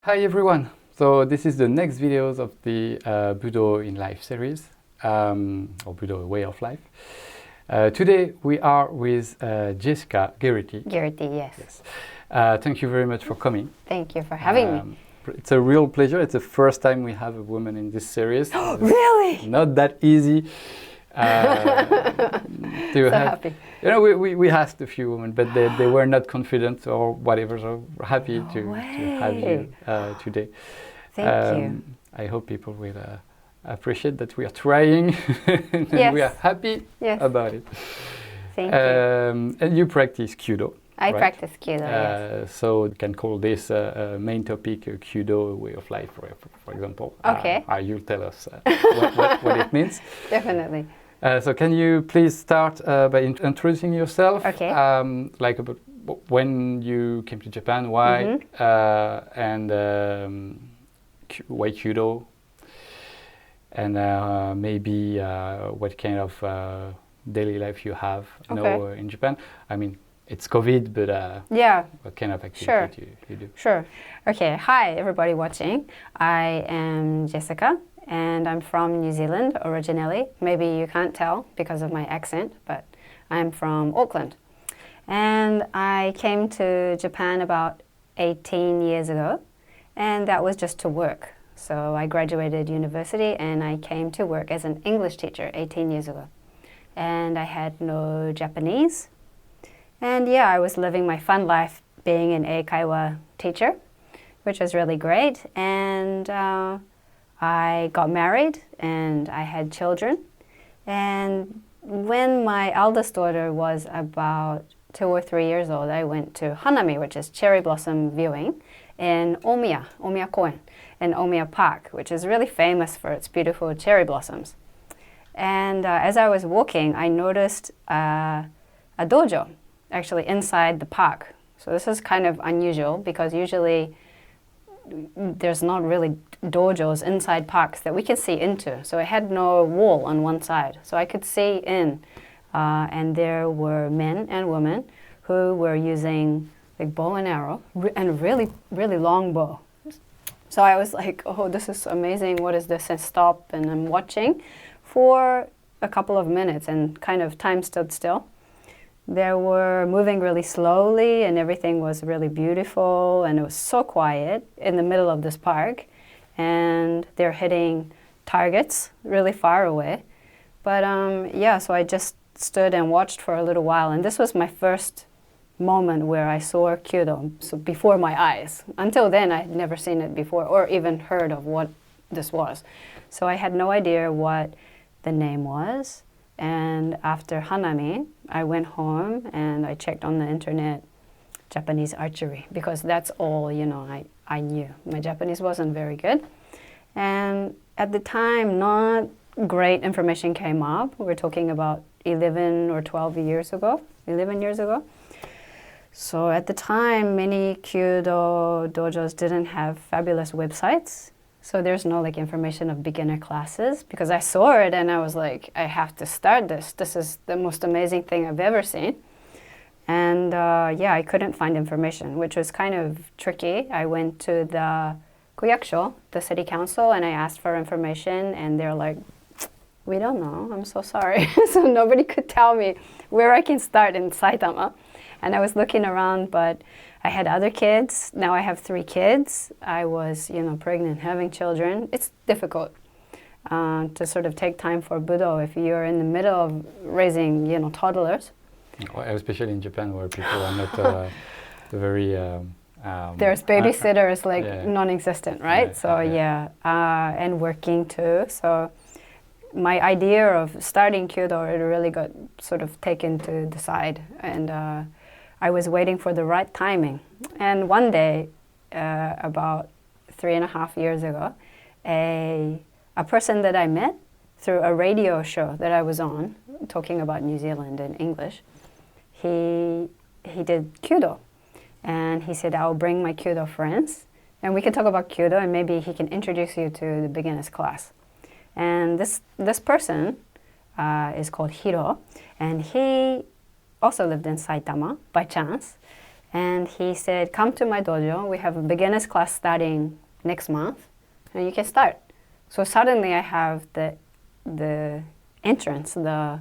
Hi everyone! So this is the next videos of the Budo in Life series, or Budo Way of Life. Today we are with Jessica Gerrity. Gerrity, yes. Thank you very much for coming. Thank you for having me. It's a real pleasure. It's the first time we have a woman in this series. Really? Not that easy. Happy. You know, we asked a few women, but they were not confident or whatever. So we're happy to have you today. Thank you. I hope people will appreciate that we are trying and Yes. we are happy about it. Thank you. And you practice Kyudo. I right? practice Kyudo, yes. So you can call this main topic Kyudo Way of Life, for example. Okay. You'll tell us what it means. Definitely. So can you please start by introducing yourself? Okay. Like about when you came to Japan, why, and why Kyudo, and maybe what kind of daily life you have now in Japan. I mean, it's COVID, but what kind of activity you do? Sure. Okay. Hi, everybody watching. I am Jessica, and I'm from New Zealand originally. Maybe you can't tell because of my accent, but I'm from Auckland. And I came to Japan about 18 years ago, and that was just to work. So I graduated university, and I came to work as an English teacher 18 years ago. And I had no Japanese. And yeah, I was living my fun life being an eikaiwa teacher, which was really great. And I got married and I had children. And when my eldest daughter was about 2 or 3 years old, I went to Hanami, which is cherry blossom viewing, in Omiya Koen, in Omiya Park, which is really famous for its beautiful cherry blossoms. And as I was walking, I noticed a dojo actually inside the park. So this is kind of unusual because usually there's not really dojos inside parks that we can see into. So it had no wall on one side. So I could see in, and there were men and women who were using like bow and arrow and really, really long bow. So I was like, oh, this is amazing. What is this? And stop, and I'm watching for a couple of minutes, and kind of time stood still. They were moving really slowly, and everything was really beautiful, and it was so quiet in the middle of this park, and they're hitting targets really far away. But so I just stood and watched for a little while, and this was my first moment where I saw Kyudo, so before my eyes. Until then, I had never seen it before or even heard of what this was. So I had no idea what the name was. And after Hanami, I went home and I checked on the internet Japanese archery, because that's all, I knew. My Japanese wasn't very good. And at the time, not great information came up. We're talking about 11 or 12 years ago, 11 years ago. So at the time, many Kyudo dojos didn't have fabulous websites. So there's no information of beginner classes, because I saw it and I was like, I have to start this. This is the most amazing thing I've ever seen. And I couldn't find information, which was kind of tricky. I went to the Kuyakusho, the city council, and I asked for information, and they're like, we don't know, I'm so sorry. So nobody could tell me where I can start in Saitama. And I was looking around, but I had other kids. Now I have 3 kids. I was, pregnant, having children. It's difficult to sort of take time for Budo if you're in the middle of raising, toddlers. Especially in Japan, where people are not very... There's babysitters non-existent, right? And working too. So my idea of starting Kyudo, it really got sort of taken to the side. And I was waiting for the right timing. And one day, about 3.5 years ago, a person that I met through a radio show that I was on, talking about New Zealand in English, he did Kyudo. And he said, I'll bring my Kyudo friends, and we can talk about Kyudo, and maybe he can introduce you to the beginner's class. And this person is called Hiro, and he also lived in Saitama by chance. And he said, come to my dojo. We have a beginner's class starting next month, and you can start. So suddenly I have the entrance, the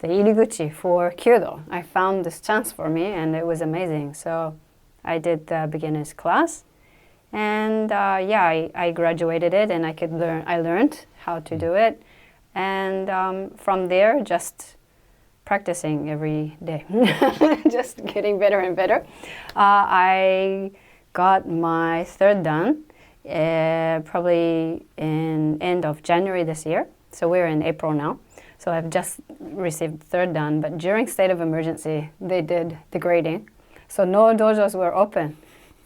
iriguchi for Kyudo. I found this chance for me, and it was amazing. So I did the beginner's class, and I graduated it, and I learned how to do it, and from there, just practicing every day, just getting better and better. I got my third dan probably in end of January this year. So we're in April now. So I've just received third dan, but during state of emergency, they did the grading. So no dojos were open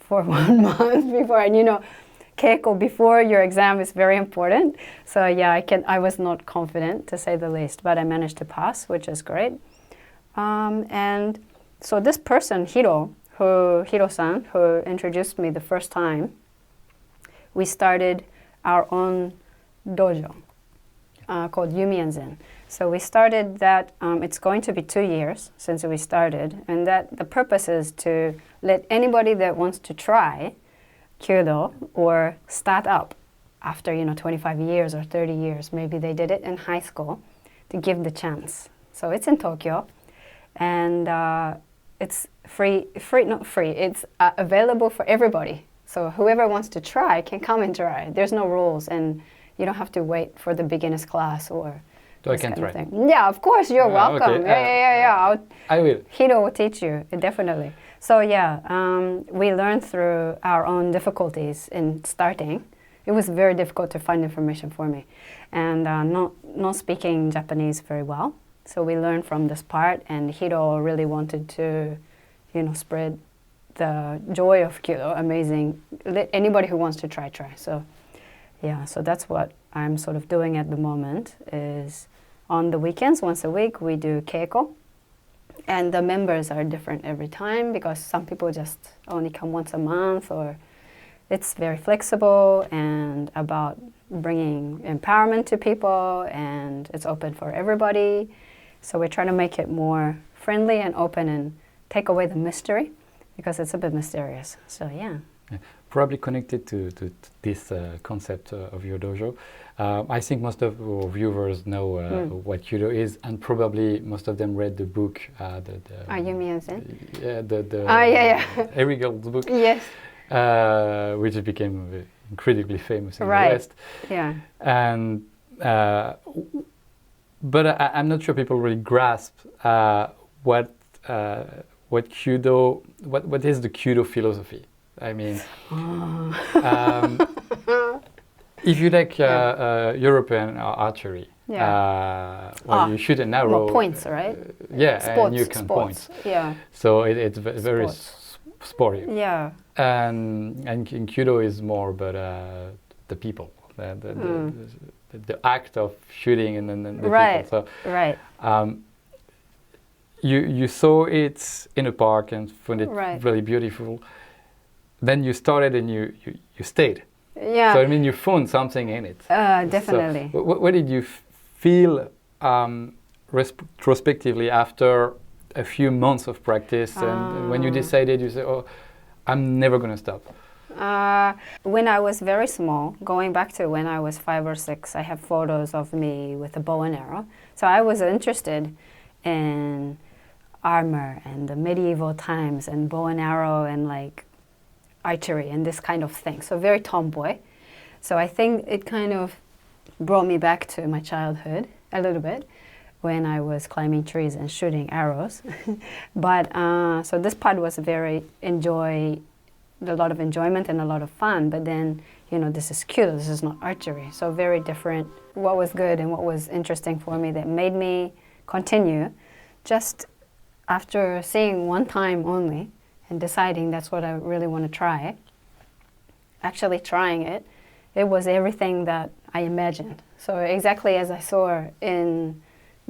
for 1 month before, and keiko before your exam is very important. So yeah, I was not confident, to say the least, but I managed to pass, which is great. And so this person, Hiro-san, who introduced me the first time, we started our own dojo called Yumianzen. So we started that, it's going to be 2 years since we started, and that the purpose is to let anybody that wants to try Kyudo or start up after 25 years or 30 years, maybe they did it in high school, to give the chance. So it's in Tokyo, and it's not free, it's available for everybody. So whoever wants to try can come and try. There's no rules, and you don't have to wait for the beginner's class or I can try. Yeah, of course, you're welcome. Okay. Yeah. I will. Hiro will teach you, definitely. So yeah, we learned through our own difficulties in starting. It was very difficult to find information for me, and not speaking Japanese very well. So we learned from this part, and Hiro really wanted to, spread the joy of Kyudo. Amazing. Let anybody who wants to try. So yeah, so that's what I'm sort of doing at the moment, is on the weekends, once a week, we do keiko. And the members are different every time, because some people just only come once a month, or it's very flexible and about bringing empowerment to people, and it's open for everybody. So we're trying to make it more friendly and open and take away the mystery, because it's a bit mysterious. So yeah. Probably connected to this concept of your dojo. I think most of our viewers know what Kyudo is, and probably most of them read the book. Yumianzen? Yeah, Harry Gold's book. Yes. Which became incredibly famous in the West. Yeah. And but I'm not sure people really grasp what Kyudo, what is the Kyudo philosophy. I mean, if you like European archery, you shoot an arrow. Points, right? And you can points. Yeah. So it's very sporty. Yeah. And in Kyudo is more about the people, the act of shooting, and then the people. So, right. You saw it in a park and found it really beautiful. Then you started and you stayed. Yeah. So I mean, you found something in it. Definitely. So, what did you feel retrospectively after a few months of practice, and when you decided, you said, "Oh, I'm never going to stop"? When I was very small, going back to when I was 5 or 6, I have photos of me with a bow and arrow. So I was interested in armor and the medieval times and bow and arrow and like archery and this kind of thing. So very tomboy. So I think it kind of brought me back to my childhood a little bit, when I was climbing trees and shooting arrows. But so this part was a lot of enjoyment and a lot of fun. But then, this is Kyudo, this is not archery. So very different. What was good and what was interesting for me that made me continue, just after seeing one time only and deciding that's what I really want to try, actually trying it, it was everything that I imagined. So exactly as I saw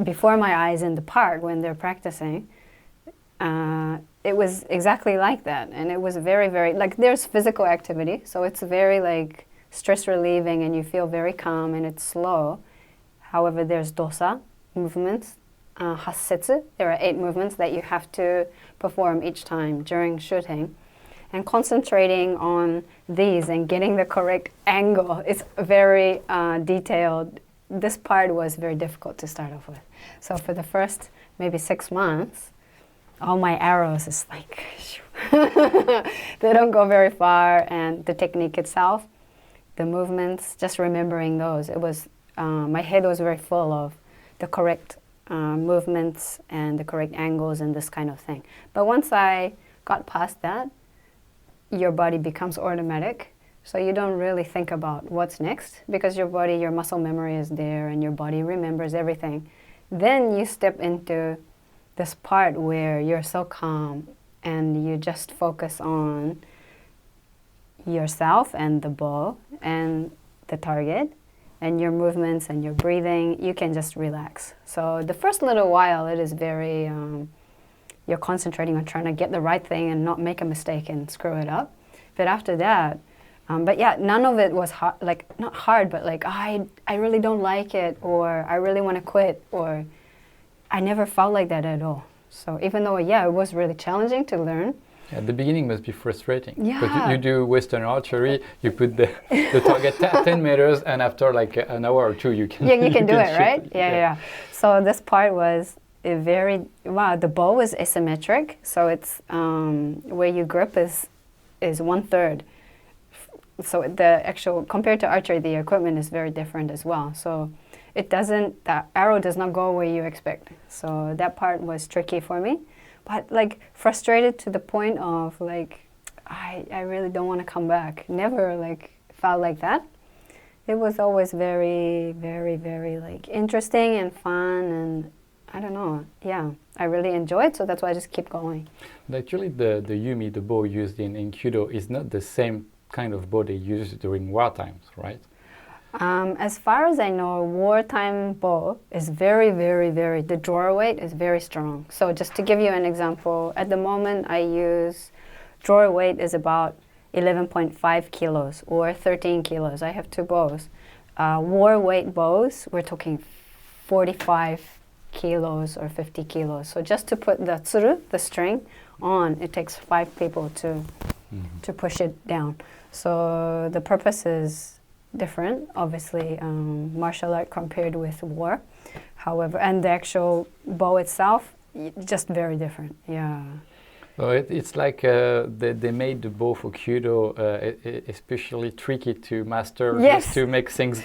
before my eyes in the park when they're practicing, it was exactly like that. And it was very, very, there's physical activity, so it's very stress relieving and you feel very calm and it's slow. However, there's dosa, movements, hasetsu. There are 8 movements that you have to perform each time during shooting. And concentrating on these and getting the correct angle is very detailed. This part was very difficult to start off with. So for the first maybe 6 months, all my arrows is like, they don't go very far, and the technique itself, the movements, just remembering those, it was, my head was very full of the correct movements and the correct angles and this kind of thing. But once I got past that, your body becomes automatic. So you don't really think about what's next because your body, your muscle memory is there and your body remembers everything. Then you step into this part where you're so calm and you just focus on yourself and the bow and the target and your movements and your breathing. You can just relax. So the first little while it is very, you're concentrating on trying to get the right thing and not make a mistake and screw it up. But after that, but yeah, none of it was hard, like not hard, but like I really don't like it, or I really want to quit, or I never felt like that at all. So even though, yeah, it was really challenging to learn. At the beginning must be frustrating. Yeah. But you do Western archery, you put the target 10 meters, and after like an hour or 2 you can Yeah, you can do it, shoot. right? Yeah. So this part was a very, the bow is asymmetric. So it's where you grip is 1/3. So the actual, compared to archery, the equipment is very different as well. So it doesn't, the arrow does not go where you expect. So that part was tricky for me. But like frustrated to the point of like, I really don't want to come back. Never like felt like that. It was always very, very, very like interesting and fun, and I don't know, yeah. I really enjoyed, so that's why I just keep going. But actually the Yumi, the bow used in Kyudo, is not the same kind of bow they use during war times, right? As far as I know, wartime bow is very, very, very, the drawer weight is very strong. So just to give you an example, at the moment I use, drawer weight is about 11.5 kilos or 13 kilos. I have 2 bows. War weight bows, we're talking 45 kilos or 50 kilos. So just to put the tsuru, the string, on, it takes 5 people to push it down. So the purpose is different, obviously, martial art compared with war. However, and the actual bow itself, just very different, yeah. So it's like they made the bow for Kyudo especially tricky to master, yes. just to make things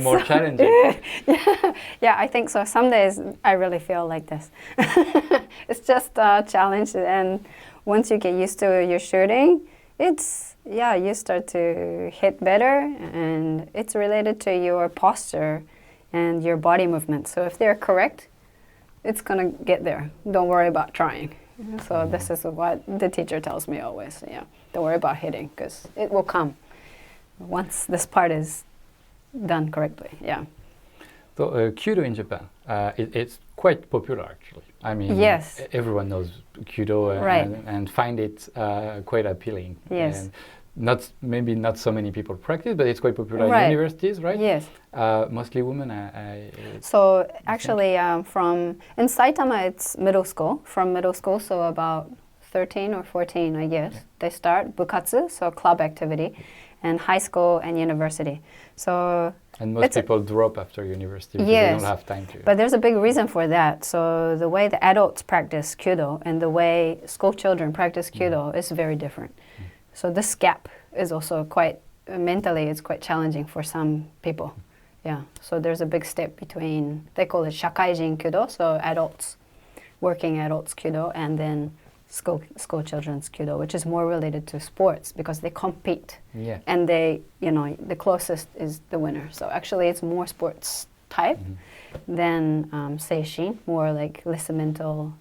more so. challenging. Yeah, I think so. Some days I really feel like this. It's just a challenge, and once you get used to your shooting, it's, yeah, you start to hit better, and it's related to your posture and your body movement. So if they're correct, it's gonna get there. Don't worry about trying. So this is what the teacher tells me always, yeah. Don't worry about hitting, because it will come once this part is done correctly, yeah. So Kyudo in Japan, it's quite popular actually. I mean, yes. Everyone knows Kyudo right. and find it quite appealing. Yes. And maybe not so many people practice, but it's quite popular right. in universities, right? Yes. Mostly women. So actually, in Saitama, it's middle school. From middle school, so about 13 or 14, I guess, they start bukatsu, so club activity, and high school and university. So. And most people drop after university because yes, they don't have time to. But there's a big reason for that. So the way the adults practice Kyudo and the way school children practice Kyudo is very different. So this gap is also quite, mentally, it's quite challenging for some people. Yeah, so there's a big step between, they call it shakaijin Kyudo, so adults, working adults Kyudo, and then school children's Kyudo, which is more related to sports because they compete. Yeah. And they, the closest is the winner. So actually it's more sports type than seishin, more like less mental,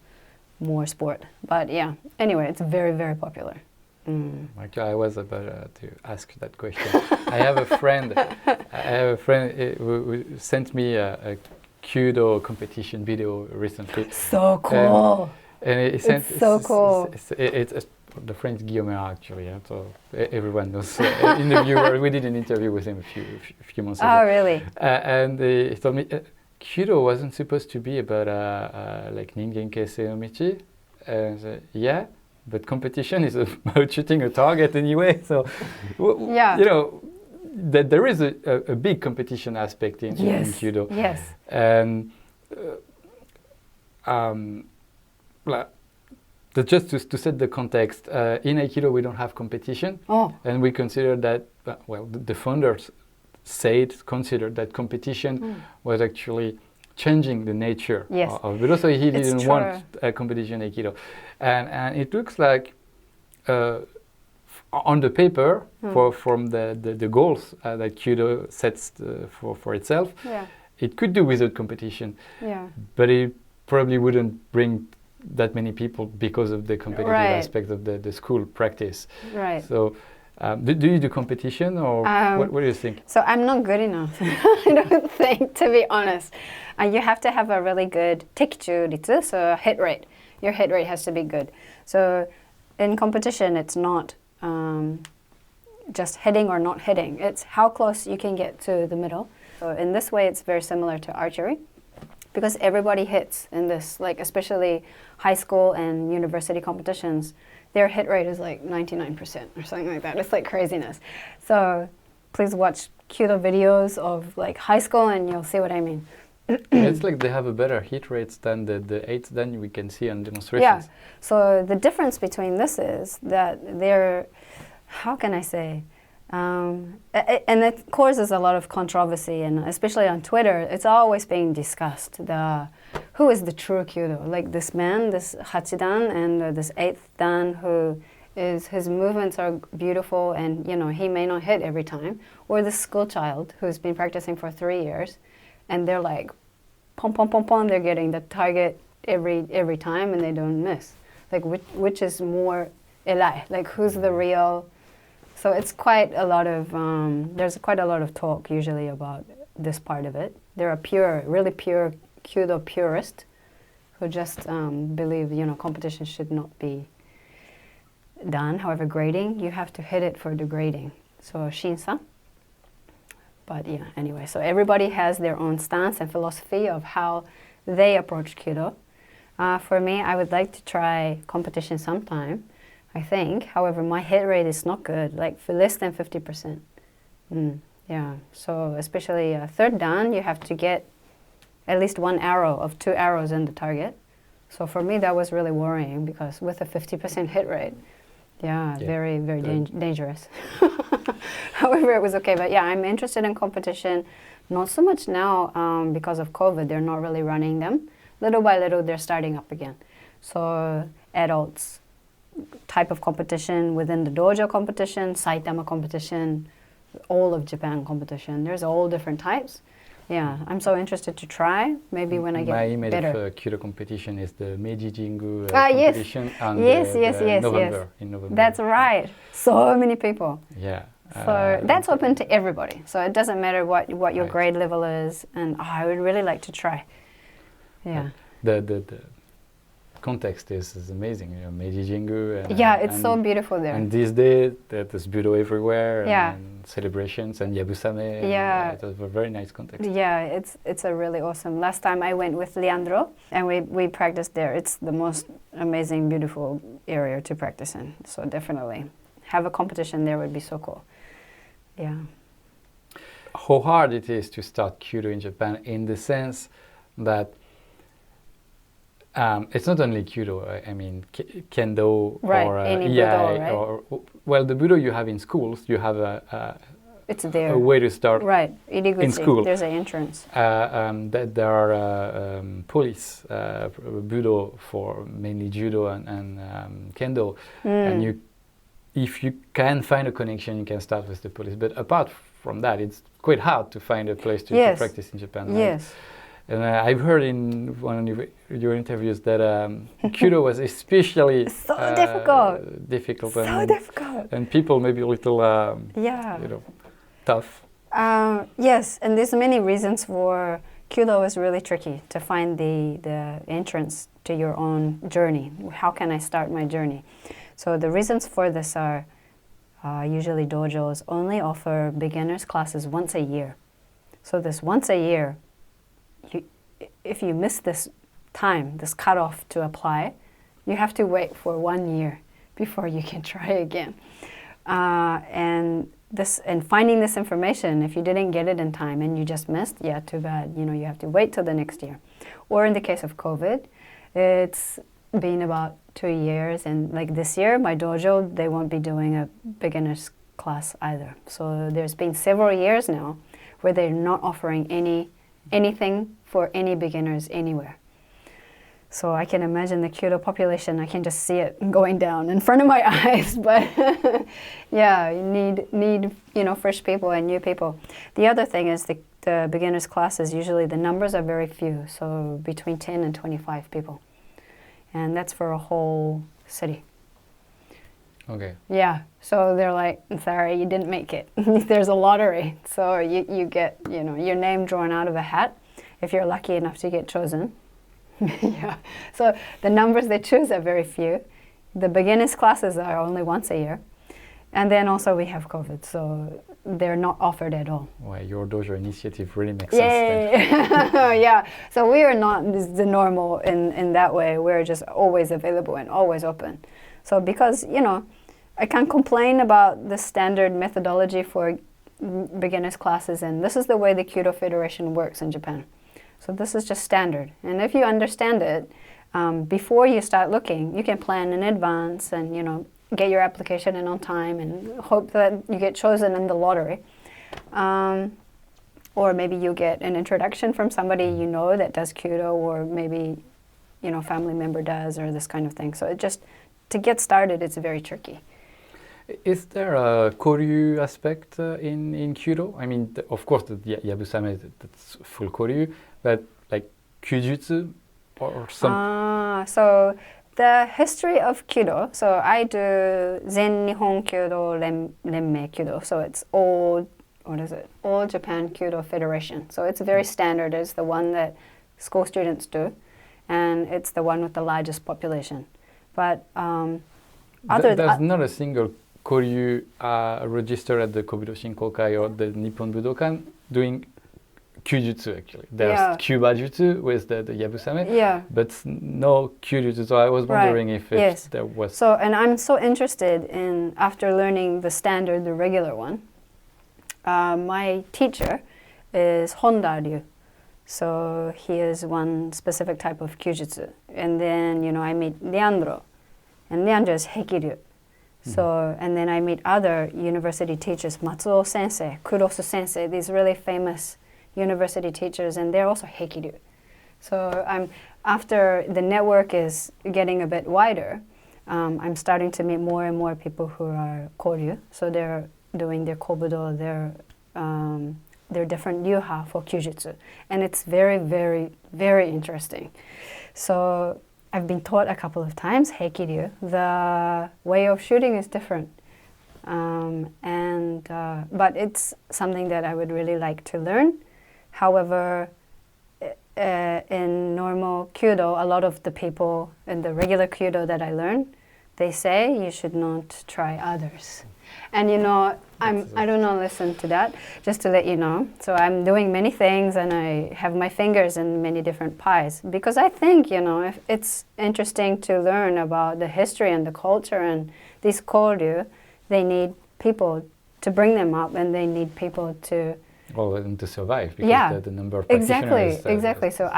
more sport. But yeah, anyway, it's very, very popular. Actually, I was about to ask that question. I have a friend who sent me a Kyudo competition video recently. So cool. And it's so cool. It's the friend's Guillaume actually, yeah? So everyone knows. We did an interview with him a few months ago. Oh, really? And he told me, Kyudo wasn't supposed to be about like Ningenke Senomichi. Yeah, but competition is about shooting a target anyway. So, Yeah. you know, that there is a big competition aspect in Kyudo. Yes. And just to set the context, in Aikido we don't have competition, and we consider that, well, the founders considered that competition was actually changing the nature of Budo, so he didn't want a competition in Aikido. And it looks like on the paper, from the goals that Kyudo sets for itself, it could do without competition, but it probably wouldn't bring that many people because of the competitive aspect of the school practice. Right. So do you do competition, or what do you think? So I'm not good enough, I don't think, to be honest. You have to have a really good tekichu ritsu, so hit rate. Your hit rate has to be good. So in competition, it's not just hitting or not hitting. It's how close you can get to the middle. So in this way, it's very similar to archery, because everybody hits in this, like especially high school and university competitions, their hit rate is like 99% or something like that. It's like craziness. So please watch Kyudo videos of like high school and you'll see what I mean. It's like they have a better hit rates than the eights than we can see on demonstrations. Yeah. So the difference between this is that they're, how can I say, and it causes a lot of controversy, and especially on Twitter, it's always being discussed. Who is the true Kyudo? Like this man, this Hachidan, and this 8th Dan, his movements are beautiful, and you know he may not hit every time, or this school child who's been practicing for 3 years, and they're like, pom pom pom pom, they're getting the target every time, and they don't miss. Like which is more elai? Like who's the real? So it's quite a lot of, there's quite a lot of talk usually about this part of it. There are really pure Kyudo purists who just believe, you know, competition should not be done. However, grading, you have to hit it for the grading. So shinsa. But yeah, anyway, so everybody has their own stance and philosophy of how they approach Kyudo. For me, I would like to try competition sometime, I think. However, my hit rate is not good, like for less than 50%. Yeah, so especially third dan, you have to get at least 1 arrow of 2 arrows in the target. So for me, that was really worrying, because with a 50% hit rate, very, very dangerous. However, it was okay. But yeah, I'm interested in competition, not so much now because of COVID. They're not really running them. Little by little, they're starting up again. So adults type of competition within the dojo competition, Saitama competition, all of Japan competition. There's all different types. Yeah, I'm so interested to try. Maybe when I get better. My image of Kyudo competition is the Meiji Jingu competition in November. That's right. So many people. Yeah. So that's open to everybody. So it doesn't matter what your grade level is, and I would really like to try. Yeah. The context is amazing, you know, Meiji Jingu. It's so beautiful there. And these days, there's Budo everywhere, and celebrations, and Yabusame. It was a very nice context. Yeah, it's a really awesome. Last time I went with Leandro, and we practiced there. It's the most amazing, beautiful area to practice in. So definitely, have a competition there would be so cool. Yeah. How hard it is to start Kyudo in Japan, in the sense that it's not only Kyudo, I mean Kendo, or any Budo, right? or well, the Budo you have in schools, you have it's there. A way to start in school. There's an entrance. There are police Budo for mainly Judo and Kendo, and if you can find a connection, you can start with the police. But apart from that, it's quite hard to find a place to practice in Japan. Right? Yes. And I've heard in one of your interviews that Kyudo was especially difficult. And people maybe a little, tough. Yes, and there's many reasons for Kyudo is really tricky to find the entrance to your own journey. How can I start my journey? So the reasons for this are usually dojos only offer beginners classes once a year. So this once a year, if you miss this time, this cutoff to apply, you have to wait for 1 year before you can try again. And finding this information, if you didn't get it in time and you just missed, yeah, too bad. You know, you have to wait till the next year. Or in the case of COVID, it's been about 2 years, and like this year, my dojo, they won't be doing a beginner's class either. So there's been several years now where they're not offering anything for any beginners anywhere. So I can imagine the Kyudo population, I can just see it going down in front of my eyes. But yeah, you need you know, fresh people and new people. The other thing is the beginners classes, usually the numbers are very few, so between 10 and 25 people. And that's for a whole city. Okay. Yeah, so they're like, sorry, you didn't make it. There's a lottery, so you get, you know, your name drawn out of a hat if you're lucky enough to get chosen. Yeah, so the numbers they choose are very few. The beginners classes are only once a year. And then also we have COVID, so they're not offered at all. Well, your dojo initiative really makes sense then. Yeah, so we are not the normal in that way. We're just always available and always open. So because, you know, I can't complain about the standard methodology for beginners classes, and this is the way the Kyudo Federation works in Japan. So this is just standard. And if you understand it, before you start looking, you can plan in advance and, you know, get your application in on time and hope that you get chosen in the lottery. Or maybe you get an introduction from somebody you know that does Kyudo, or maybe, you know, family member does, or this kind of thing. So it just, to get started, it's very tricky. Is there a Koryu aspect in Kyudo? I mean, of course, the Yabusame, that's full Koryu, but like Kyujutsu or some... So the history of Kyudo, so I do Zen Nihon Kyudo Renmei Kyudo, so it's all, what is it? All Japan Kyudo Federation. So it's very standard. It's the one that school students do, and it's the one with the largest population. But there's not a single Koryu registered at the Kobudo Shinkokai or the Nippon Budokan doing Kyujutsu actually. There's Kyubajutsu with the Yabusame, but no Kyujutsu. So I was wondering if there was... So, and I'm so interested in, after learning the standard, the regular one, my teacher is Honda Ryu. So he is one specific type of Kyujutsu. And then, you know, I meet Leandro, and Leandro is Heikiryu. So, and then I meet other university teachers, Matsuo Sensei, Kurosu Sensei, these really famous university teachers, and they're also Heikiryu. So after the network is getting a bit wider, I'm starting to meet more and more people who are Koryu. So they're doing their Kobudo, their different ryuha for Kyujutsu. And it's very, very, very interesting. So I've been taught a couple of times, Heikiryu, the way of shooting is different. But it's something that I would really like to learn. However, in normal Kyudo, a lot of the people in the regular Kyudo that I learn, they say you should not try others. And you know, I do not listen to that, just to let you know. So I'm doing many things, and I have my fingers in many different pies, because I think, you know, if it's interesting to learn about the history and the culture, and these Koryu, they need people to bring them up, and they need people to... Well, and to survive, because the number of practitioners... Exactly. So,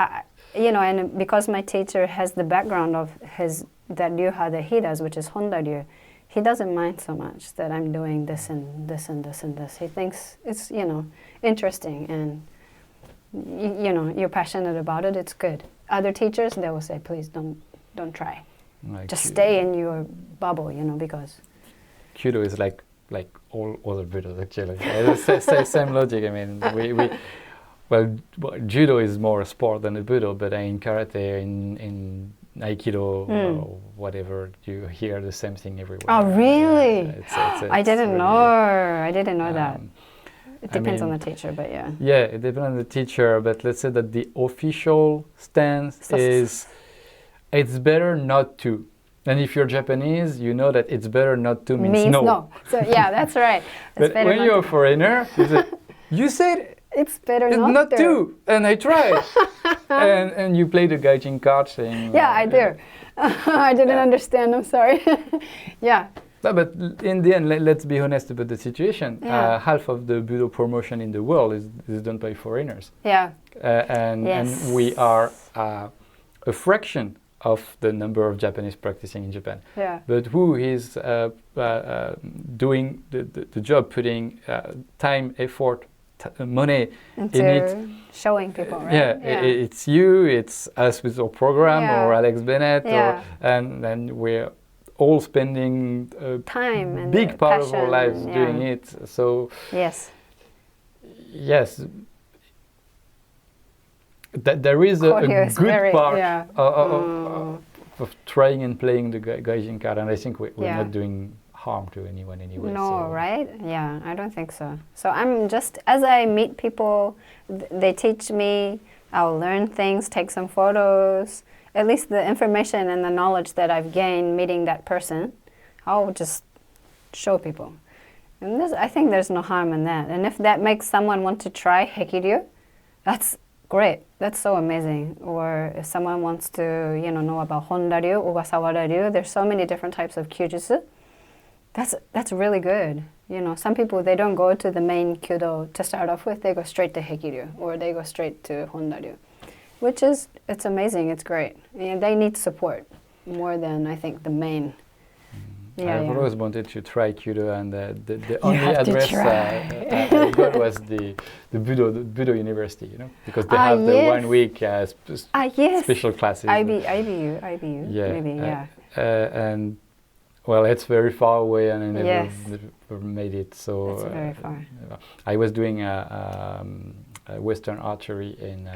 you know, and because my teacher has the background of that ryuha that he does, which is Honda Ryu, he doesn't mind so much that I'm doing this and this and this and this. He thinks it's, you know, interesting, and, you know, you're passionate about it, it's good. Other teachers, they will say, please don't try. Like just stay in your bubble, you know, because... Kyudo is like all other Budos, actually. Same logic. I mean, well, judo is more a sport than a Budo, but in karate, in Aikido, or whatever, you hear the same thing everywhere. Oh, really? I didn't really know that. It depends on the teacher, but yeah. Yeah, it depends on the teacher, but let's say that the official stance is it's better not to. And if you're Japanese, you know that it's better not to means no. So yeah, that's right. But when you're a foreigner, you said It's better not to. And I tried. and you play the gaijin card thing. Yeah, I do. I didn't understand. I'm sorry. Yeah. No, but in the end, let's be honest about the situation. Yeah. Half of the Budo promotion in the world is done by foreigners. Yeah. And we are a fraction of the number of Japanese practicing in Japan. Yeah. But who is doing the job, putting time, effort, money into in it? Showing people, right? Yeah, it's you, it's us with our program, Yeah. or Alex Bennett, Yeah. and we're all spending time and big part of our passion lives and, doing it. So yes, that there is a good part yeah. of trying and playing the gaijin card, and I think we're Yeah. not doing harm to anyone anyway. No, so. right? Yeah, I don't think so. So I'm just, as I meet people, they teach me, I'll learn things, take some photos, at least the information and the knowledge that I've gained meeting that person, I'll just show people. And I think there's no harm in that. And if that makes someone want to try Hekiryu, that's great. That's so amazing. Or if someone wants to, know about Honda-ryu, Ogasawara-ryu, there's so many different types of kyujutsu. That's really good. Some people, they don't go to the main Kyudo to start off with. They go straight to Hekiryu, or they go straight to Honda-ryu, which is, it's amazing. It's great. And they need support more than, I think, the main. I've always wanted to try Kyudo, and the only address I got was the Budo University, because they have the 1 week special classes. IBU, yeah, maybe, yeah. And well, it's very far away, and I never made it. So it's very far. I was doing Western archery in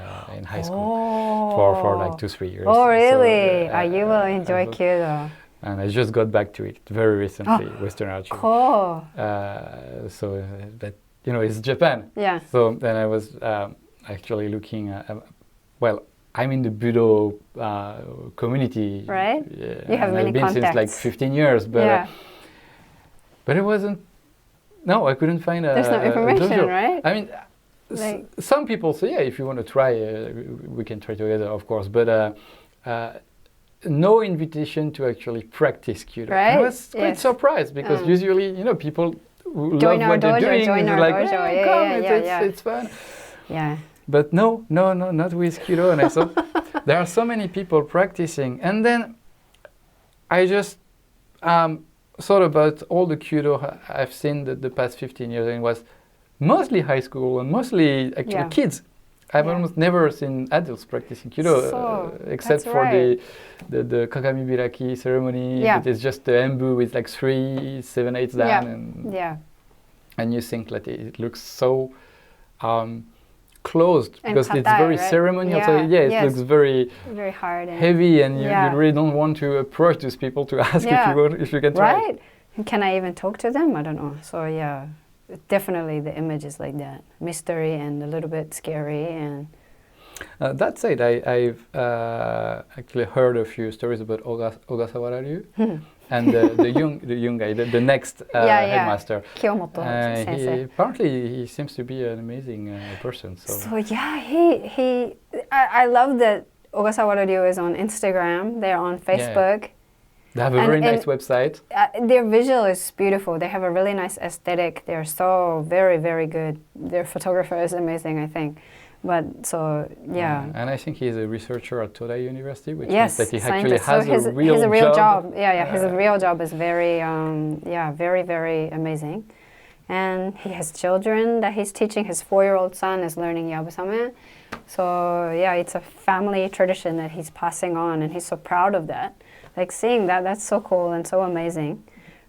high school for like 2-3 years. Oh, really? So, you will enjoy Kyudo. And I just got back to it very recently, Western archery. Cool. But it's Japan. Yeah. So then I was actually looking at, I'm in the Budo community. Right. You have many I've been contacts. since like 15 years, but but it wasn't. No, I couldn't find a. There's no information, dojo. right? I mean, some people say, if you want to try, we can try together, of course. But no invitation to actually practice Kyudo. Right. I was quite surprised, because usually, people who join love what they're doing, our like, dojo. come, it's fun. Yeah. But no, not with Kyudo. And I thought, there are so many people practicing. And then I just thought about all the Kyudo I've seen the past 15 years, and it was mostly high school and mostly actually kids. I've almost never seen adults practicing Kyudo, except for the Kagami Biraki ceremony. Yeah. It is just the embu with like 3, 7, 8 down. And you think that it looks so closed, and because katai, it's very right? ceremonial. So it looks very hard and heavy, and you really don't want to approach those people to ask if you can try. Right. And can I even talk to them? I don't know. So definitely the image is like that, mystery and a little bit scary. And that said, I've actually heard a few stories about Ogasawara-ryu and the young guy, the next headmaster. Kiyomoto sensei. Apparently he seems to be an amazing person. So I love that Ogasawara-ryu is on Instagram. They're on Facebook. Yeah. They have a very nice website. Their visual is beautiful. They have a really nice aesthetic. They're so very, very good. Their photographer is amazing, I think. But and I think he's a researcher at Toda University, which means that he actually has a real job. His real job is very, very, very amazing. And he has children that he's teaching. His 4-year-old son is learning Yabusame. So it's a family tradition that he's passing on, and he's so proud of that. Like seeing that's so cool and so amazing.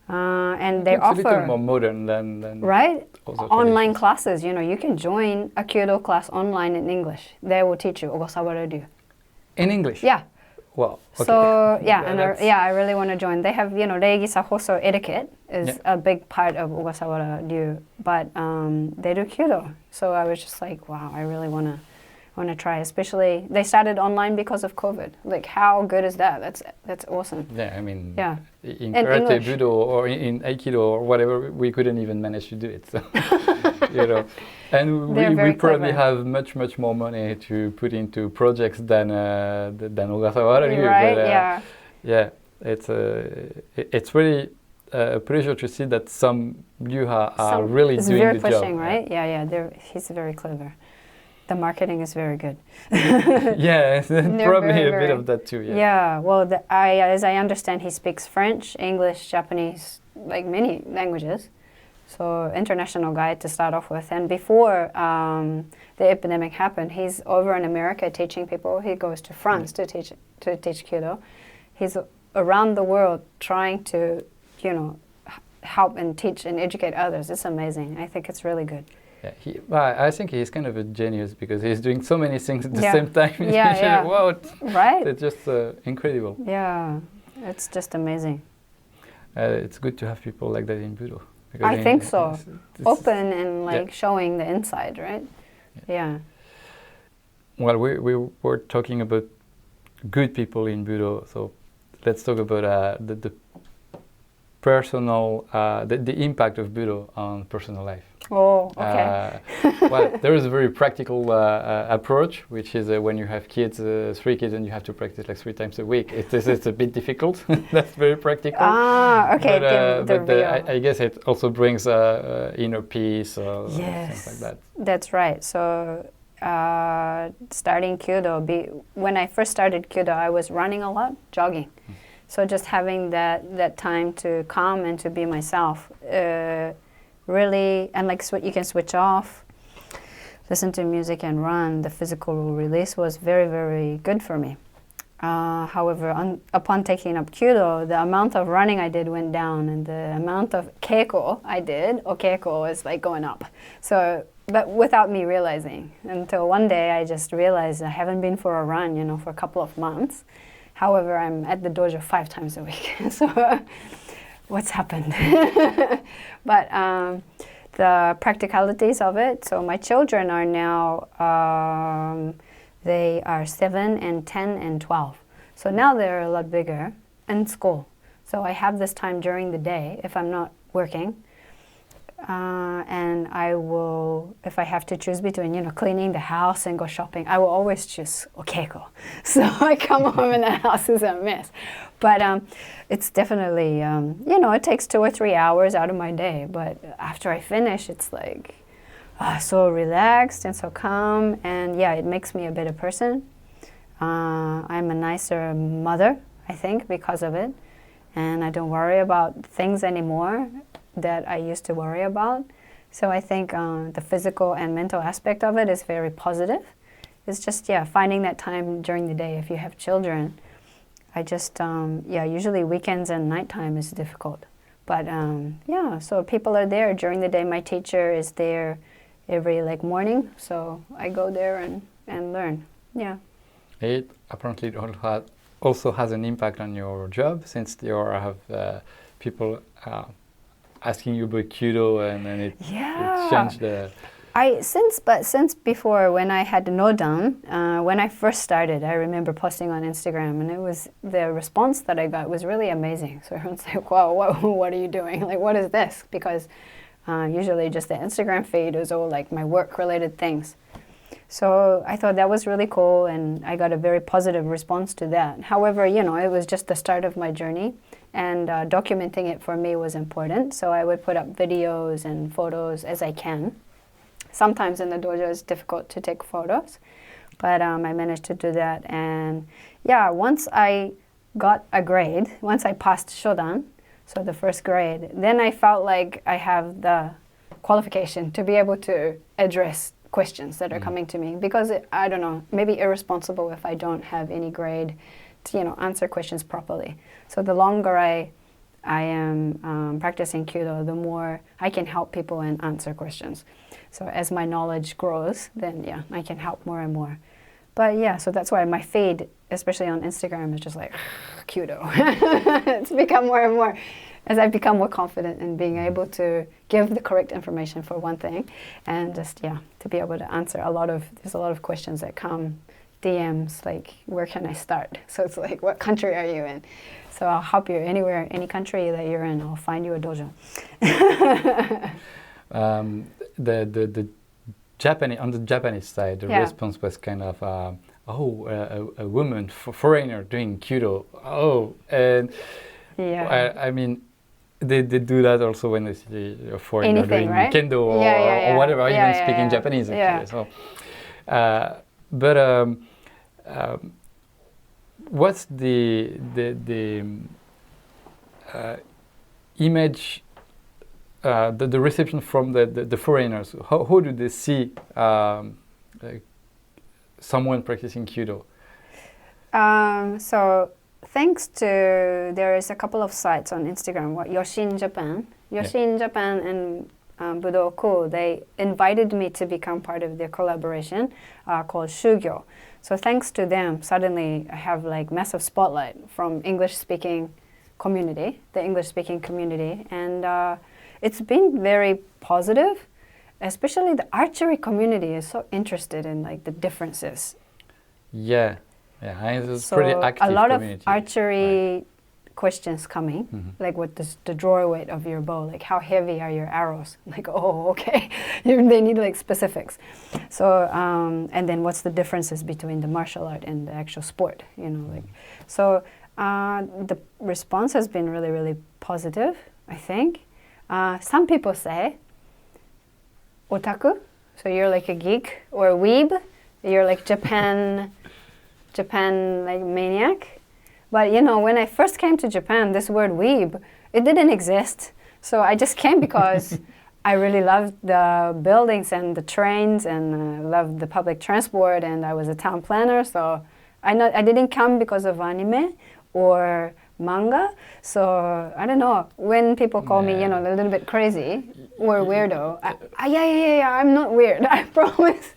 And they offer a little more modern than right online classes. You can join a Kyudo class online in English. They will teach you Ogasawara-ryu. In English? Yeah. Wow. Okay. So I really want to join. They have Reigi Sahoso etiquette is a big part of Ogasawara-ryu, but they do Kyudo. So I was just like, wow, I really want to try. Especially they started online because of COVID. Like, how good is that? That's awesome. Yeah, I mean, in karate, Budo, or in Aikido or whatever, we couldn't even manage to do it. So you know. And They're we very probably clever. have much more money to put into projects than Ogasawa Archery. Right? But, Yeah. yeah, it's really a pleasure to see that some Ryuha are really It's doing very the job. pushing, right? Yeah. He's very clever. The marketing is very good. Yeah, probably very, a bit very- of that too. Yeah. Yeah, well, as I understand, he speaks French, English, Japanese, like many languages. So international guy to start off with. And before the epidemic happened, he's over in America teaching people. He goes to France to teach Kyudo. He's around the world trying to, help and teach and educate others. It's amazing. I think it's really good. Yeah, I think he's kind of a genius because he's doing so many things at the Yeah. same time. Yeah. Wow, Right? it's just incredible. Yeah, it's just amazing. It's good to have people like that in Budo. I think so. It's Open and like showing the inside, right? Yeah. Well, we were talking about good people in Budo, so let's talk about the personal, the impact of Budo on personal life. Oh, okay. Well, there is a very practical approach, which is when you have kids, 3 kids, and you have to practice like 3 times a week. It's a bit difficult. That's very practical. Ah, okay. But I guess it also brings inner peace or things like that. That's right. So starting Kyudo, when I first started Kyudo, I was running a lot, jogging. So just having that time to calm and to be myself, really, and like you can switch off, listen to music and run. The physical release was very, very good for me. However, upon taking up Kyudo, the amount of running I did went down, and the amount of keiko I did, keiko, was like going up. So, but without me realizing, until one day I just realized I haven't been for a run, for a couple of months. However, I'm at the dojo 5 times a week. So, what's happened? But the practicalities of it. So my children are now, they are 7 and 10 and 12. So now they're a lot bigger in school. So I have this time during the day if I'm not working. And I will, if I have to choose between, cleaning the house and go shopping, I will always choose keiko. So I come home and the house is a mess. But it's definitely, it takes 2 or 3 hours out of my day. But after I finish, it's like so relaxed and so calm. And yeah, it makes me a better person. I'm a nicer mother, I think, because of it. And I don't worry about things anymore that I used to worry about. So I think the physical and mental aspect of it is very positive. It's just, finding that time during the day if you have children. I just, usually weekends and nighttime is difficult. But so people are there during the day. My teacher is there every morning, so I go there and learn. Yeah. It apparently also has an impact on your job, since you have people asking you about Kyudo, and then it changed the... Since before, when I had Nodan, when I first started, I remember posting on Instagram, and it was the response that I got was really amazing. So everyone's like, "Wow, what are you doing? Like, what is this?" Because usually just the Instagram feed was all like my work-related things. So I thought that was really cool, and I got a very positive response to that. However, it was just the start of my journey, and documenting it for me was important. So I would put up videos and photos as I can. Sometimes in the dojo it's difficult to take photos, but I managed to do that. And once I got a grade, once I passed Shodan, so the first grade, then I felt like I have the qualification to be able to address questions that are coming to me, because I don't know, maybe irresponsible if I don't have any grade to answer questions properly. So the longer I am practicing Kyudo, the more I can help people and answer questions. So as my knowledge grows, then I can help more and more. But so that's why my feed, especially on Instagram, is just like Kyudo. It's become more and more as I become more confident in being able to give the correct information for one thing, and just to be able to answer there's a lot of questions that come, DMs, like, where can I start? So it's like, what country are you in? So I'll help you anywhere, any country that you're in, I'll find you a dojo. the Japanese, on the Japanese side, the Yeah. response was kind of, a woman, foreigner doing Kyudo. Oh, and Yeah. I mean, they do that also when they see a foreigner Anything, doing right? Kendo or, Yeah, yeah, yeah. or whatever, Yeah, even yeah, speaking yeah. Japanese actually. Yeah. So, but what's the image, the reception from the foreigners? How do they see someone practicing Kyudo? So thanks to, there is a couple of sites on Instagram, Yoshin Japan and Budo, they invited me to become part of their collaboration called Shugyo. So thanks to them, suddenly I have like massive spotlight from the English speaking community, and it's been very positive. Especially the archery community is so interested in like the differences. Yeah, it's So pretty active a lot community. of archery questions coming, like what is the draw weight of your bow, like how heavy are your arrows? Like, oh, okay, they need like specifics. So and then what's the differences between the martial art and the actual sport? Like so. The response has been really, really positive, I think. Some people say, otaku, so you're like a geek, or a weeb, you're like Japan like maniac. But when I first came to Japan, this word weeb, it didn't exist. So I just came because I really loved the buildings and the trains and loved the public transport, and I was a town planner, so I didn't come because of anime or manga. So I don't know, when people call me, a little bit crazy or weirdo, I'm not weird, I promise.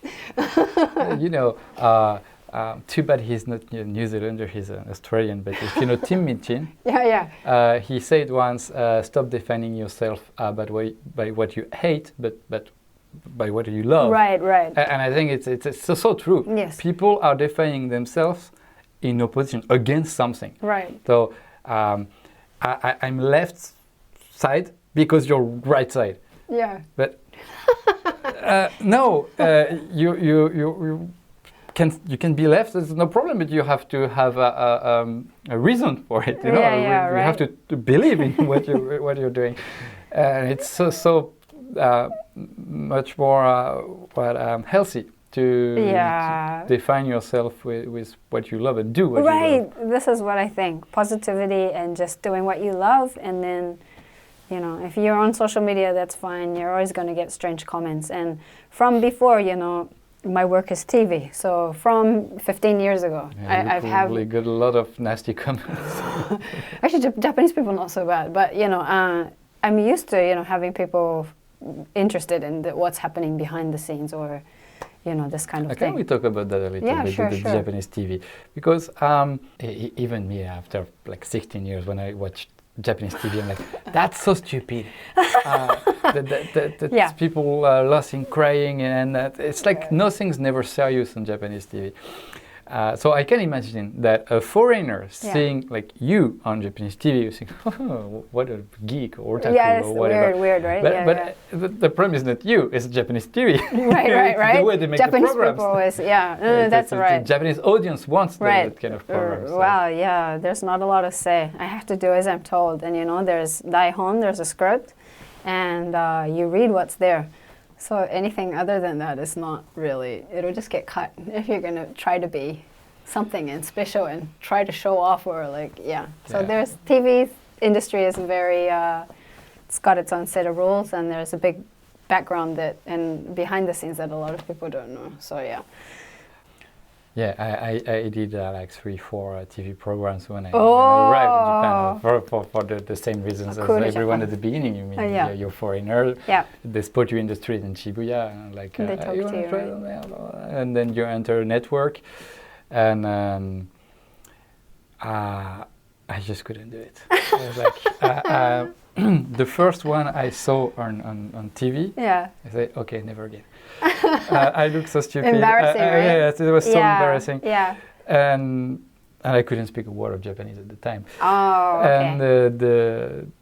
Too bad he's not a New Zealander, he's an Australian, but if you know Tim Minchin, he said once, stop defining yourself by what you hate, but by what you love. Right. And I think it's so true. Yes. People are defining themselves in opposition against something. Right. So I'm left side because you're right side. Yeah. But no, you can be left. There's no problem, but you have to have a reason for it. You have to believe in what you're doing. It's so much more healthy to define yourself with what you love and do what you love. Right, this is what I think. Positivity and just doing what you love, and then, if you're on social media, that's fine. You're always going to get strange comments. And from before, my work is TV. So from 15 years ago, I've probably got a lot of nasty comments. Actually, Japanese people not so bad, but I'm used to having people interested in what's happening behind the scenes, or this kind of thing. Can we talk about that a little bit, sure. the Japanese TV? Because even me, after like 16 years, when I watched Japanese TV, I'm like, that's so stupid. People laughing, crying, and it's like nothing's never serious on Japanese TV. So I can imagine that a foreigner seeing like you on Japanese TV, you think, oh, what a geek or otaku or whatever. Weird, right? But the problem is not you; it's Japanese TV. Right. The way they make Japanese the programs. people always, that's right. The Japanese audience wants that kind of programs. So. Well, there's not a lot to say. I have to do as I'm told, and there's daihon, there's a script, and you read what's there. So anything other than that is not really, it'll just get cut if you're going to try to be something and special and try to show off or So there's TV industry is very, it's got its own set of rules, and there's a big background and behind the scenes that a lot of people don't know. So I did like 3-4 TV programs when I arrived in Japan for the same reasons as everyone at the beginning. You mean you're foreigner. Yeah. They spot you in the street in Shibuya, and like they talk you to you, and then you enter a network, and I just couldn't do it. I was like, the first one I saw on TV. I said, okay, never again. I look so stupid. Embarrassing, right? Yes, it was so embarrassing. Yeah. And I couldn't speak a word of Japanese at the time. Oh, okay. And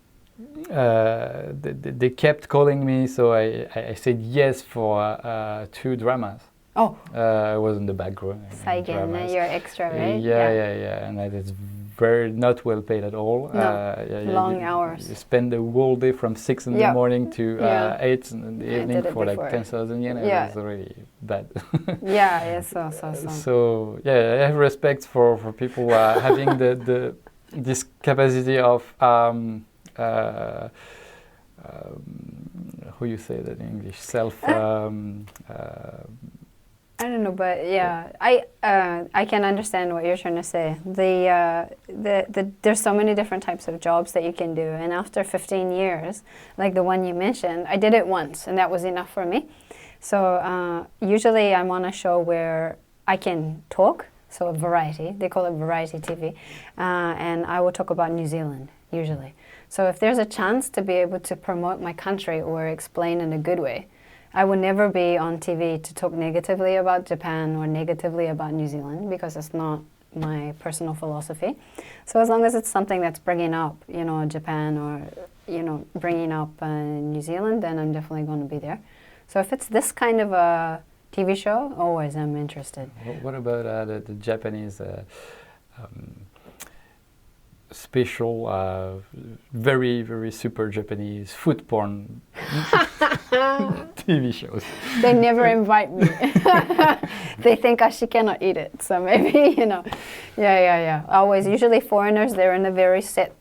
they kept calling me, so I said yes for 2 dramas. Oh, I was in the background. Saigen, you're extra, right? Yeah, and that is very not well paid at all. No, long hours. You spend the whole day from 6 in the morning to 8 in the evening for like 10,000 yen. Yeah. It was really bad. So yeah, I have respect for people having this capacity of how you say that in English? I don't know, but yeah, I can understand what you're trying to say. There's so many different types of jobs that you can do, and after 15 years, like the one you mentioned, I did it once, and that was enough for me. So usually I'm on a show where I can talk, so a variety. They call it variety TV, and I will talk about New Zealand usually. So if there's a chance to be able to promote my country or explain in a good way, I will never be on TV to talk negatively about Japan or negatively about New Zealand, because it's not my personal philosophy. So as long as it's something that's bringing up, Japan, or, bringing up New Zealand, then I'm definitely going to be there. So if it's this kind of a TV show, always I'm interested. What about the Japanese special, very, very super Japanese food porn TV shows? They never invite me. They think she cannot eat it, so maybe, Yeah. Always, usually foreigners, they're in a very set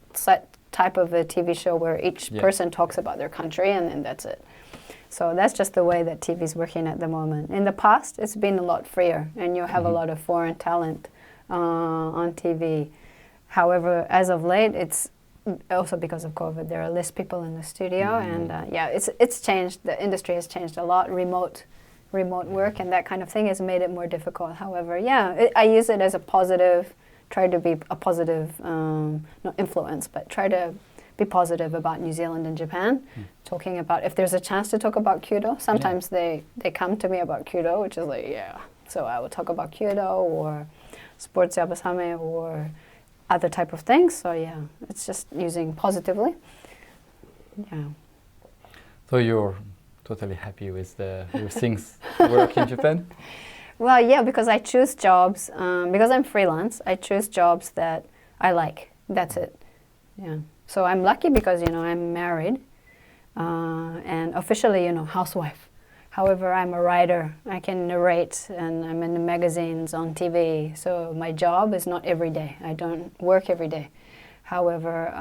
type of a TV show where each person talks about their country, and then that's it. So that's just the way that TV is working at the moment. In the past, it's been a lot freer, and you have a lot of foreign talent on TV. However, as of late, it's also because of COVID. There are less people in the studio, and it's changed. The industry has changed a lot. Remote work and that kind of thing has made it more difficult. However, I use it as a positive. Try to be a positive, not influence, but try to be positive about New Zealand and Japan. Talking about, if there's a chance to talk about Kyudo, sometimes they come to me about Kyudo, which is like, so I will talk about Kyudo or sports Yabusame or other type of things. So it's just using positively. So you're totally happy with your things work in Japan? Well, because I choose jobs, because I'm freelance, I choose jobs that I like. That's it. So I'm lucky because, I'm married and officially, housewife. However, I'm a writer. I can narrate, and I'm in the magazines, on TV. So my job is not every day. I don't work every day. However,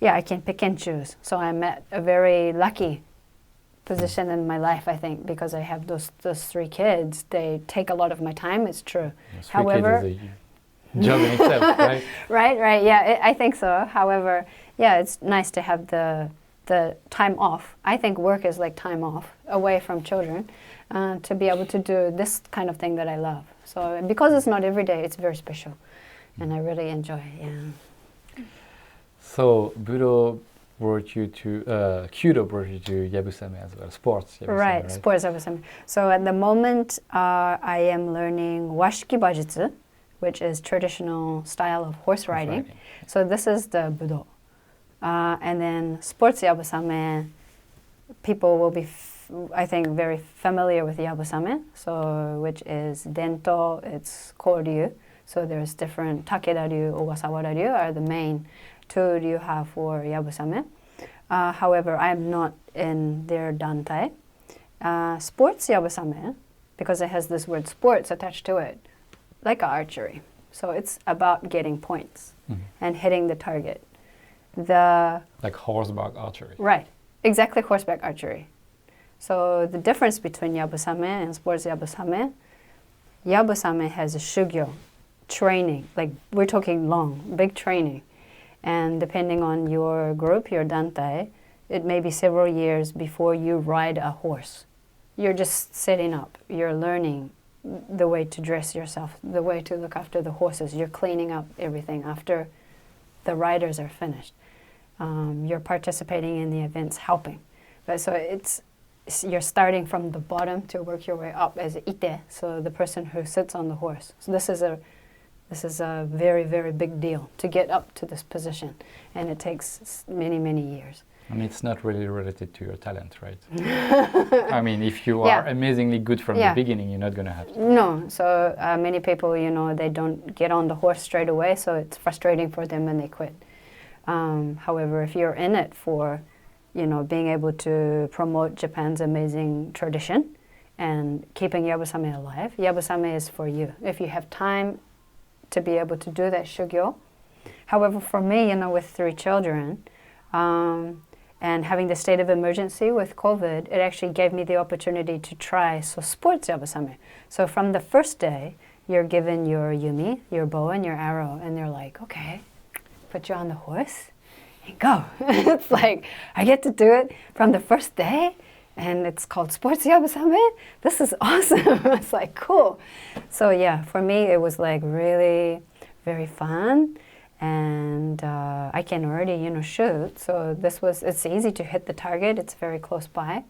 I can pick and choose. So I'm at a very lucky position in my life, I think, because I have those 3 kids. They take a lot of my time, it's true. However, kids is a job in itself, right? Right. Yeah, I think so. However, it's nice to have the time off. I think work is like time off, away from children, to be able to do this kind of thing that I love. So because it's not every day, it's very special, and I really enjoy it. So Budo brought you to Kyudo brought you to Yabusame as well, sports Yabusame, right? Sports Yabusame. So at the moment, I am learning washiki bajutsu, which is traditional style of horse riding. So this is the Budo. And then sports Yabusame, people will be, I think, very familiar with Yabusame, so which is Dento, it's Koryu. So there's different Takeda-ryu, Ogasawa-ryu are the main 2 you have for Yabusame. However, I am not in their dantai. Sports Yabusame, because it has this word sports attached to it, like archery. So it's about getting points and hitting the target. Like horseback archery. Right, exactly, horseback archery. So the difference between Yabusame and sports Yabusame has a shugyo, training, like we're talking long, big training. And depending on your group, your dantai, it may be several years before you ride a horse. You're just setting up, you're learning the way to dress yourself, the way to look after the horses. You're cleaning up everything after the riders are finished. You're participating in the events, helping. But so you're starting from the bottom to work your way up as ite, so the person who sits on the horse. So this is This is a very, very big deal to get up to this position, and it takes many, many years. And it's not really related to your talent, right? I mean, if you are amazingly good from the beginning, you're not going to have to. No, so many people, you know, they don't get on the horse straight away, so it's frustrating for them and they quit. However, if you're in it for, you know, being able to promote Japan's amazing tradition and keeping Yabusame alive, Yabusame is for you. If you have time to be able to do that shugyo. However, for me, you know, with 3 children, and having the state of emergency with COVID, it actually gave me the opportunity to try sports Yabusame. So from the first day, you're given your yumi, your bow and your arrow, and they're like, okay, put you on the horse and go. It's like, I get to do it from the first day, and it's called sports Yabusame. This is awesome. It's like, cool. So yeah, for me, it was like really very fun. And I can already, you know, shoot. So it's easy to hit the target. It's very close by.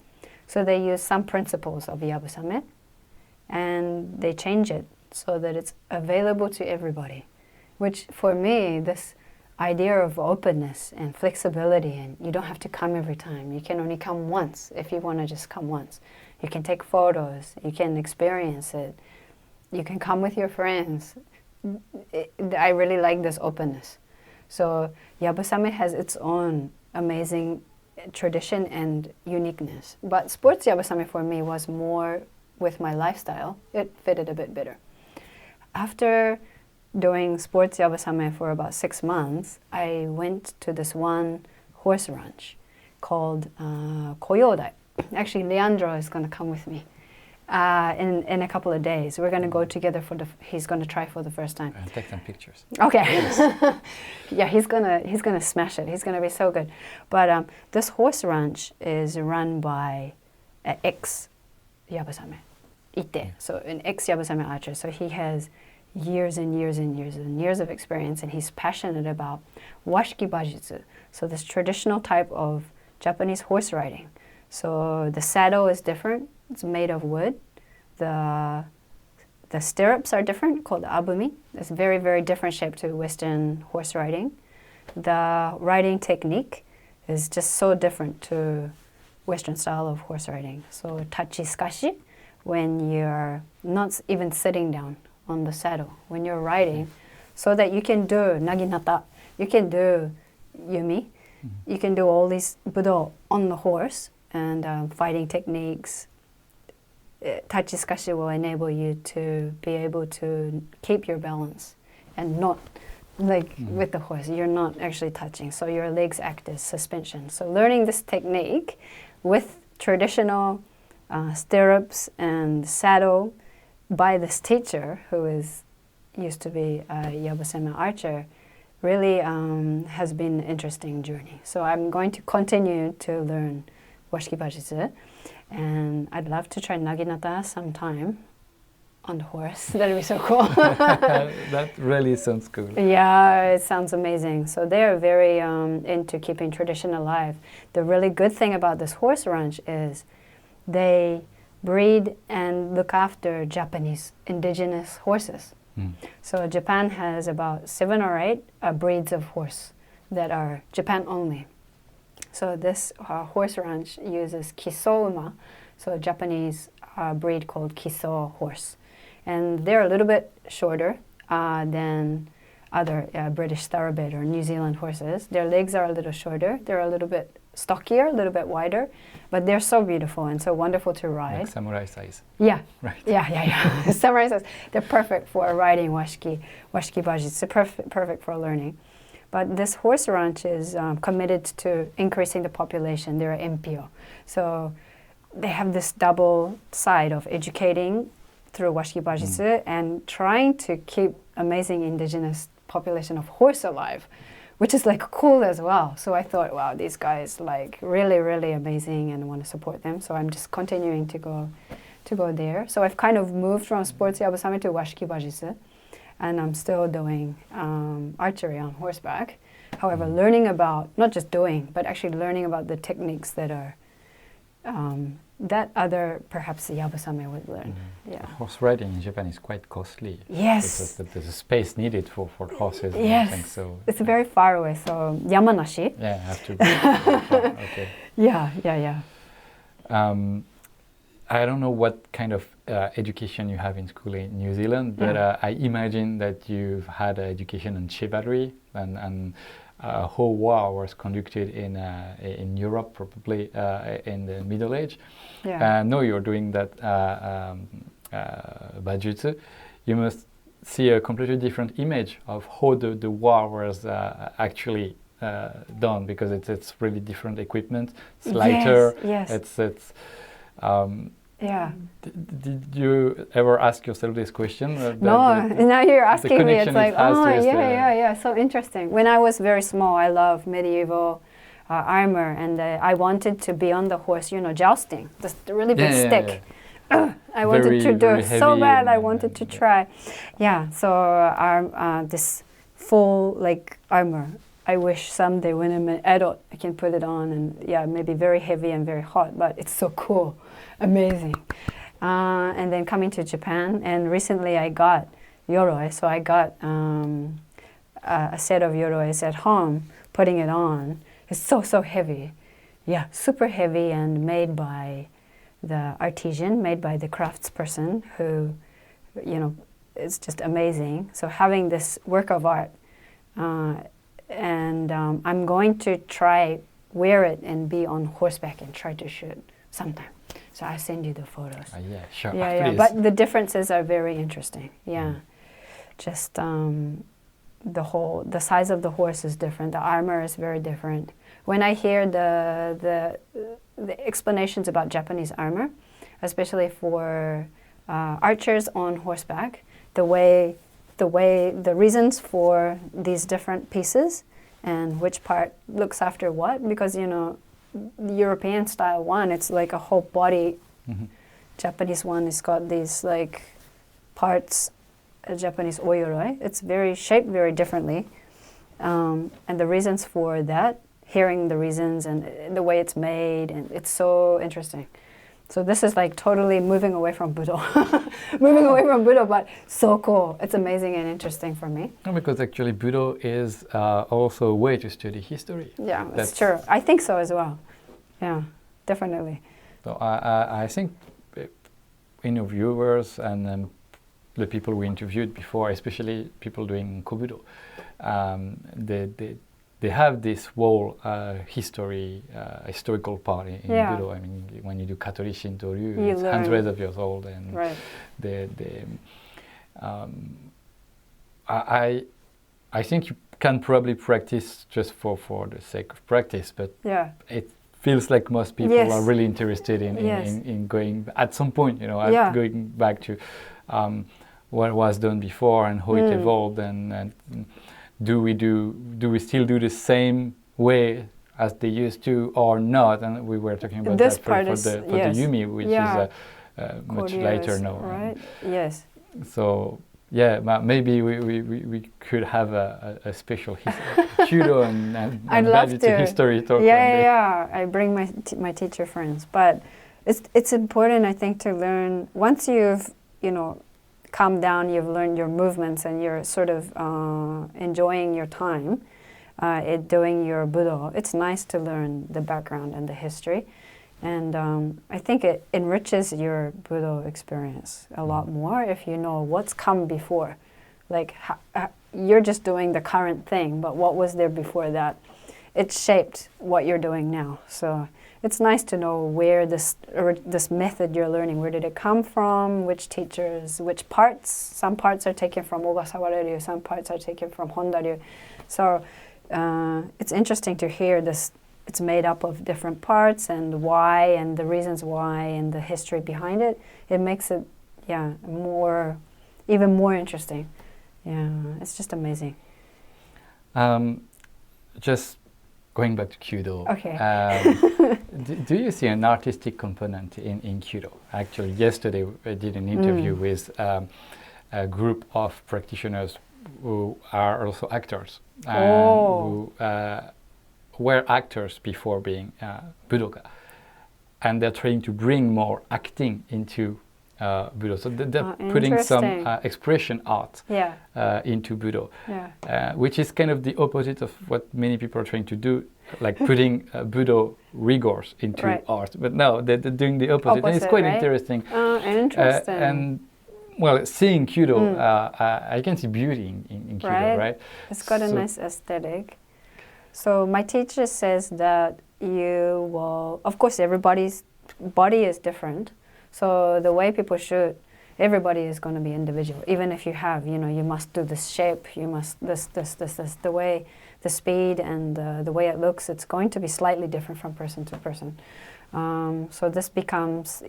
So they use some principles of Yabusame, and they change it so that it's available to everybody. Which for me, this idea of openness and flexibility, and you don't have to come every time. You can only come once if you want to just come once. You can take photos. You can experience it. You can come with your friends. I really like this openness. So Yabusame has its own amazing tradition and uniqueness. But sports Yabusame for me was more with my lifestyle. It fitted a bit better. After doing sports Yabusame for about 6 months, I went to this one horse ranch called Kobudo. Actually, Leandro is going to come with me. In a couple of days. We're going to go together he's going to try for the first time. And take some pictures. Okay. Yeah, he's gonna smash it. He's going to be so good. But this horse ranch is run by an ex-Yabusame, Ite. So an ex-Yabusame archer. So he has years and years and years and years of experience, and he's passionate about washiki bajutsu. So this traditional type of Japanese horse riding. So the saddle is different. It's made of wood. The stirrups are different, called abumi. It's very, very different shape to Western horse riding. The riding technique is just so different to Western style of horse riding. So tachi-skashi, when you're not even sitting down on the saddle, when you're riding, so that you can do naginata, you can do yumi, you can do all these budo on the horse, and fighting techniques. Tachi-skashi will enable you to be able to keep your balance and not, like with the horse, you're not actually touching. So your legs act as suspension. So learning this technique with traditional stirrups and saddle by this teacher who used to be a Yabusame archer really has been an interesting journey. So I'm going to continue to learn washiki bajutsu. And I'd love to try naginata sometime on the horse. That'd be so cool. That really sounds cool. Yeah, it sounds amazing. So they're very into keeping tradition alive. The really good thing about this horse ranch is they breed and look after Japanese indigenous horses. So Japan has about 7 or 8 breeds of horse that are Japan only. So this horse ranch uses kiso uma, so a Japanese breed called kiso horse. And they're a little bit shorter than other British thoroughbred or New Zealand horses. Their legs are a little shorter. They're a little bit stockier, a little bit wider, but they're so beautiful and so wonderful to ride. Like samurai size. Yeah. Right. Yeah. Samurai size. They're perfect for riding washiki bajutsu, perfect for learning. But this horse ranch is committed to increasing the population. They're MPO. So they have this double side of educating through washiki bajutsu and trying to keep amazing indigenous population of horse alive, which is like cool as well. So I thought, wow, these guys like really, really amazing, and I want to support them. So I'm just continuing to go there. So I've kind of moved from sports Yabusame to washiki bajutsu. And I'm still doing archery on horseback. However, learning about, not just doing, but actually learning about the techniques that are that other perhaps Yabusame would learn. Yeah. Horse riding in Japan is quite costly. Yes. There's a space needed for horses. Yes. And so it's very far away. So Yamanashi. yeah, I have to. Okay. Yeah. I don't know what kind of education you have in school in New Zealand, but I imagine that you've had education in chivalry and whole war was conducted in Europe, probably in the Middle Age. Yeah. Now you're doing that Bajutsu. You must see a completely different image of how the war was actually done, because it's really different equipment. It's lighter. Yes. It's yeah. Did you ever ask yourself this question? No, now you're asking me. It's like, oh, with yeah. So interesting. When I was very small, I loved medieval armor, and I wanted to be on the horse, jousting, the really big stick. Yeah. I wanted to do it so bad. I wanted to try. Yeah. So this full armor. I wish someday when I'm an adult, I can put it on, and maybe very heavy and very hot, but it's so cool, amazing. And then coming to Japan, and recently I got yoroi, so I got a set of yorois at home, putting it on. It's so heavy, super heavy, and made by the artisan, made by the craftsperson who, it's just amazing. So having this work of art, and I'm going to try wear it and be on horseback and try to shoot sometime. So I'll send you the photos. Yeah, sure. Yeah. But the differences are very interesting. Yeah, just the size of the horse is different. The armor is very different. When I hear the explanations about Japanese armor, especially for archers on horseback, the reasons for these different pieces and which part looks after what, because the European style one, it's like a whole body. Japanese one has got these parts, Japanese oyuroi. It's shaped very differently, and the reasons for that, hearing the reasons and the way it's made, and it's so interesting. So this is totally moving away from Budo. But so cool. It's amazing and interesting for me. No, because actually Budo is also a way to study history. Yeah, that's true. I think so as well. Yeah, definitely. So I think in your viewers and the people we interviewed before, especially people doing Kobudo, they have this whole historical part in Budo. I mean, when you do Katori Shinto-ryu, it's hundreds of years old, and I think you can probably practice just for the sake of practice, but it feels like most people are really interested in going at some point, going back to what was done before and how it evolved, and do we still do the same way as they used to or not? And we were talking about this that part for the Yumi, which is much lighter now. Right? Yes. So maybe we could have a special Kyudo and I'd love to. History talk. Yeah. I bring my teacher friends, but it's important, I think, to learn once you've calm down, you've learned your movements, and you're sort of enjoying your time doing your Budo. It's nice to learn the background and the history, and I think it enriches your Budo experience a lot more if you know what's come before. You're just doing the current thing, but what was there before that? It shaped what you're doing now. So it's nice to know where this method you're learning, where did it come from, which teachers, which parts. Some parts are taken from Ogasawa-ryu, some parts are taken from Honda-ryu. So it's interesting to hear this. It's made up of different parts and why, and the reasons why, and the history behind it. It makes it, even more interesting. Yeah, it's just amazing. Just going back to Kyudo. Okay. Do you see an artistic component in Kyudo? Actually, yesterday I did an interview with a group of practitioners who are also actors, who were actors before being Budoka. and they're trying to bring more acting into Budo. So they're putting some expression art into Budo, which is kind of the opposite of what many people are trying to do, like putting Budo rigors into art. But no, they're doing the opposite, and it's quite interesting. Interesting. And well, seeing Kyudo, I can see beauty in Kyudo, right? It's got a nice aesthetic. So my teacher says that you will, of course, everybody's body is different. So the way people shoot, everybody is going to be individual. Even if you have, you must do this shape, you must this. The way, the speed and the way it looks, it's going to be slightly different from person to person. So this becomes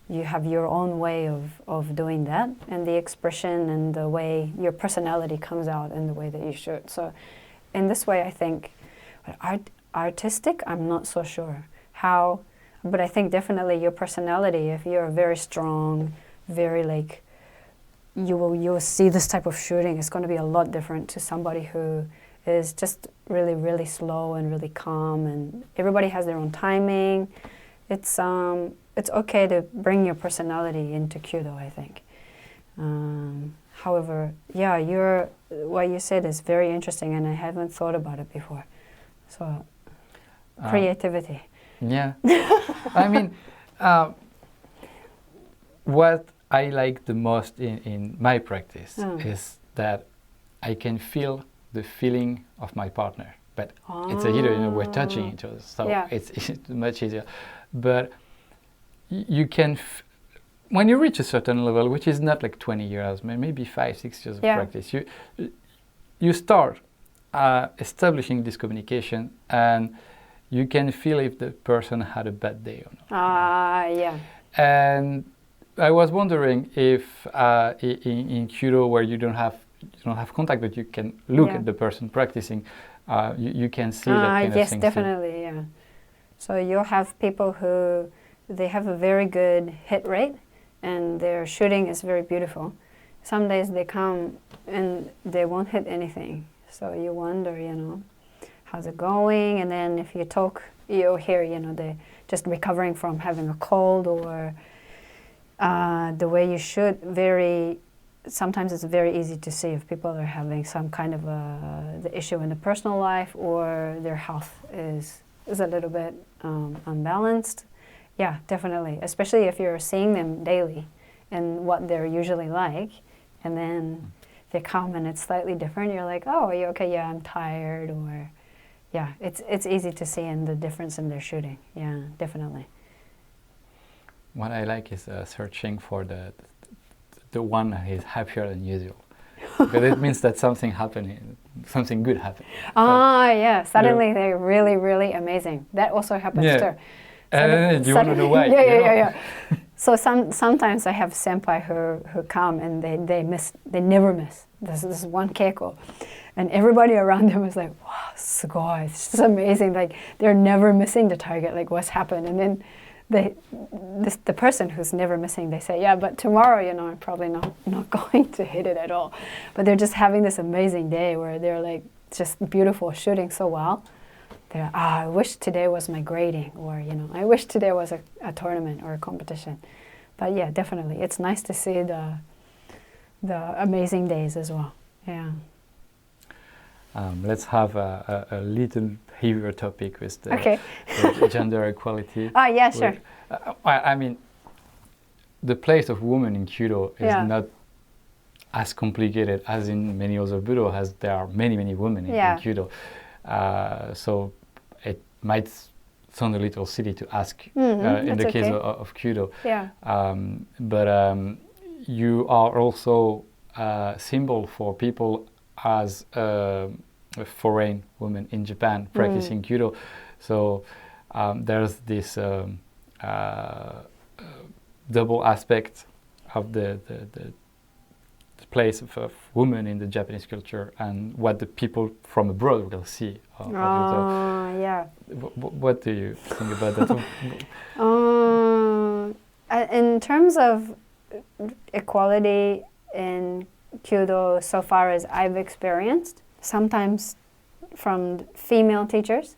you have your own way of doing that, and the expression and the way your personality comes out in the way that you shoot. So in this way, I think, artistic, I'm not so sure how. But I think definitely your personality, if you're very strong, very like, you will see this type of shooting, it's going to be a lot different to somebody who is just really, really slow and really calm, and everybody has their own timing. It's okay to bring your personality into Kyudo, I think. However, what you said is very interesting, and I haven't thought about it before. So, creativity. Yeah, I mean, what I like the most in my practice is that I can feel the feeling of my partner. But it's a hero, we're touching each other, so it's much easier. But you can, when you reach a certain level, which is not like 20 years, maybe 5-6 years of practice, you start establishing this communication, and you can feel if the person had a bad day or not. And I was wondering if in Kyudo, where you don't have contact, but you can look at the person practicing, you can see that kind of thing. Yes, definitely, yeah. So you'll have people who they have a very good hit rate, and their shooting is very beautiful. Some days they come and they won't hit anything. So you wonder, how's it going? And then if you talk, you'll hear, they're just recovering from having a cold, or the way you shoot, sometimes it's very easy to see if people are having some kind of the issue in the personal life, or their health is a little bit unbalanced. Yeah, definitely, especially if you're seeing them daily and what they're usually like, and then they come and it's slightly different. You're like, oh, are you okay? Yeah, I'm tired, or it's easy to see in the difference in their shooting. Yeah, definitely. What I like is searching for the one that is happier than usual, because it means that something good happened. Suddenly they're really, really amazing. That also happens too. And you want to know why? So sometimes I have senpai who come and they never miss. This one keiko, and everybody around them is like, wow, sugoi, it's just amazing. Like, they're never missing the target. Like, what's happened? And then the person who's never missing, they say, yeah, but tomorrow, I'm probably not going to hit it at all. But they're just having this amazing day where they're like just beautiful, shooting so well. They're, I wish today was my grading, or I wish today was a tournament or a competition. But yeah, definitely, it's nice to see the amazing days as well. Yeah. Let's have a little heavier topic with the gender equality. Yeah, sure. I mean, the place of women in Kyudo is not as complicated as in many other Budo, as there are many, many women in Kyudo. So it might sound a little silly to ask in the case of Kyudo. Yeah. But you are also a symbol for people as a foreign woman in Japan practicing Kyudo. So there's this double aspect of the place of women in the Japanese culture, and what the people from abroad will see. What do you think about that? In terms of equality in Kyudo, so far as I've experienced, sometimes from female teachers,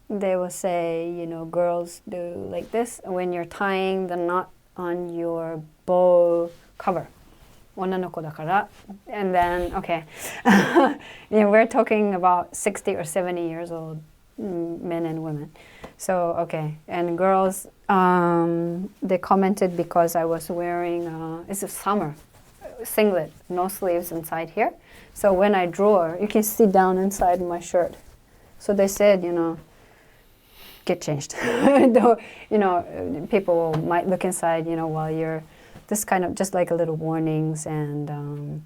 they will say, you know, girls do like this when you're tying the knot on your bow cover. 女の子だから. And then, okay, you know, we're talking about 60 or 70 years old men and women. So, okay, and girls, they commented because I was wearing, it's a summer, singlet, no sleeves inside here. So when I draw, you can see down inside my shirt. So they said, you know, get changed. You know, people might look inside, you know, while you're this kind of just like a little warnings. And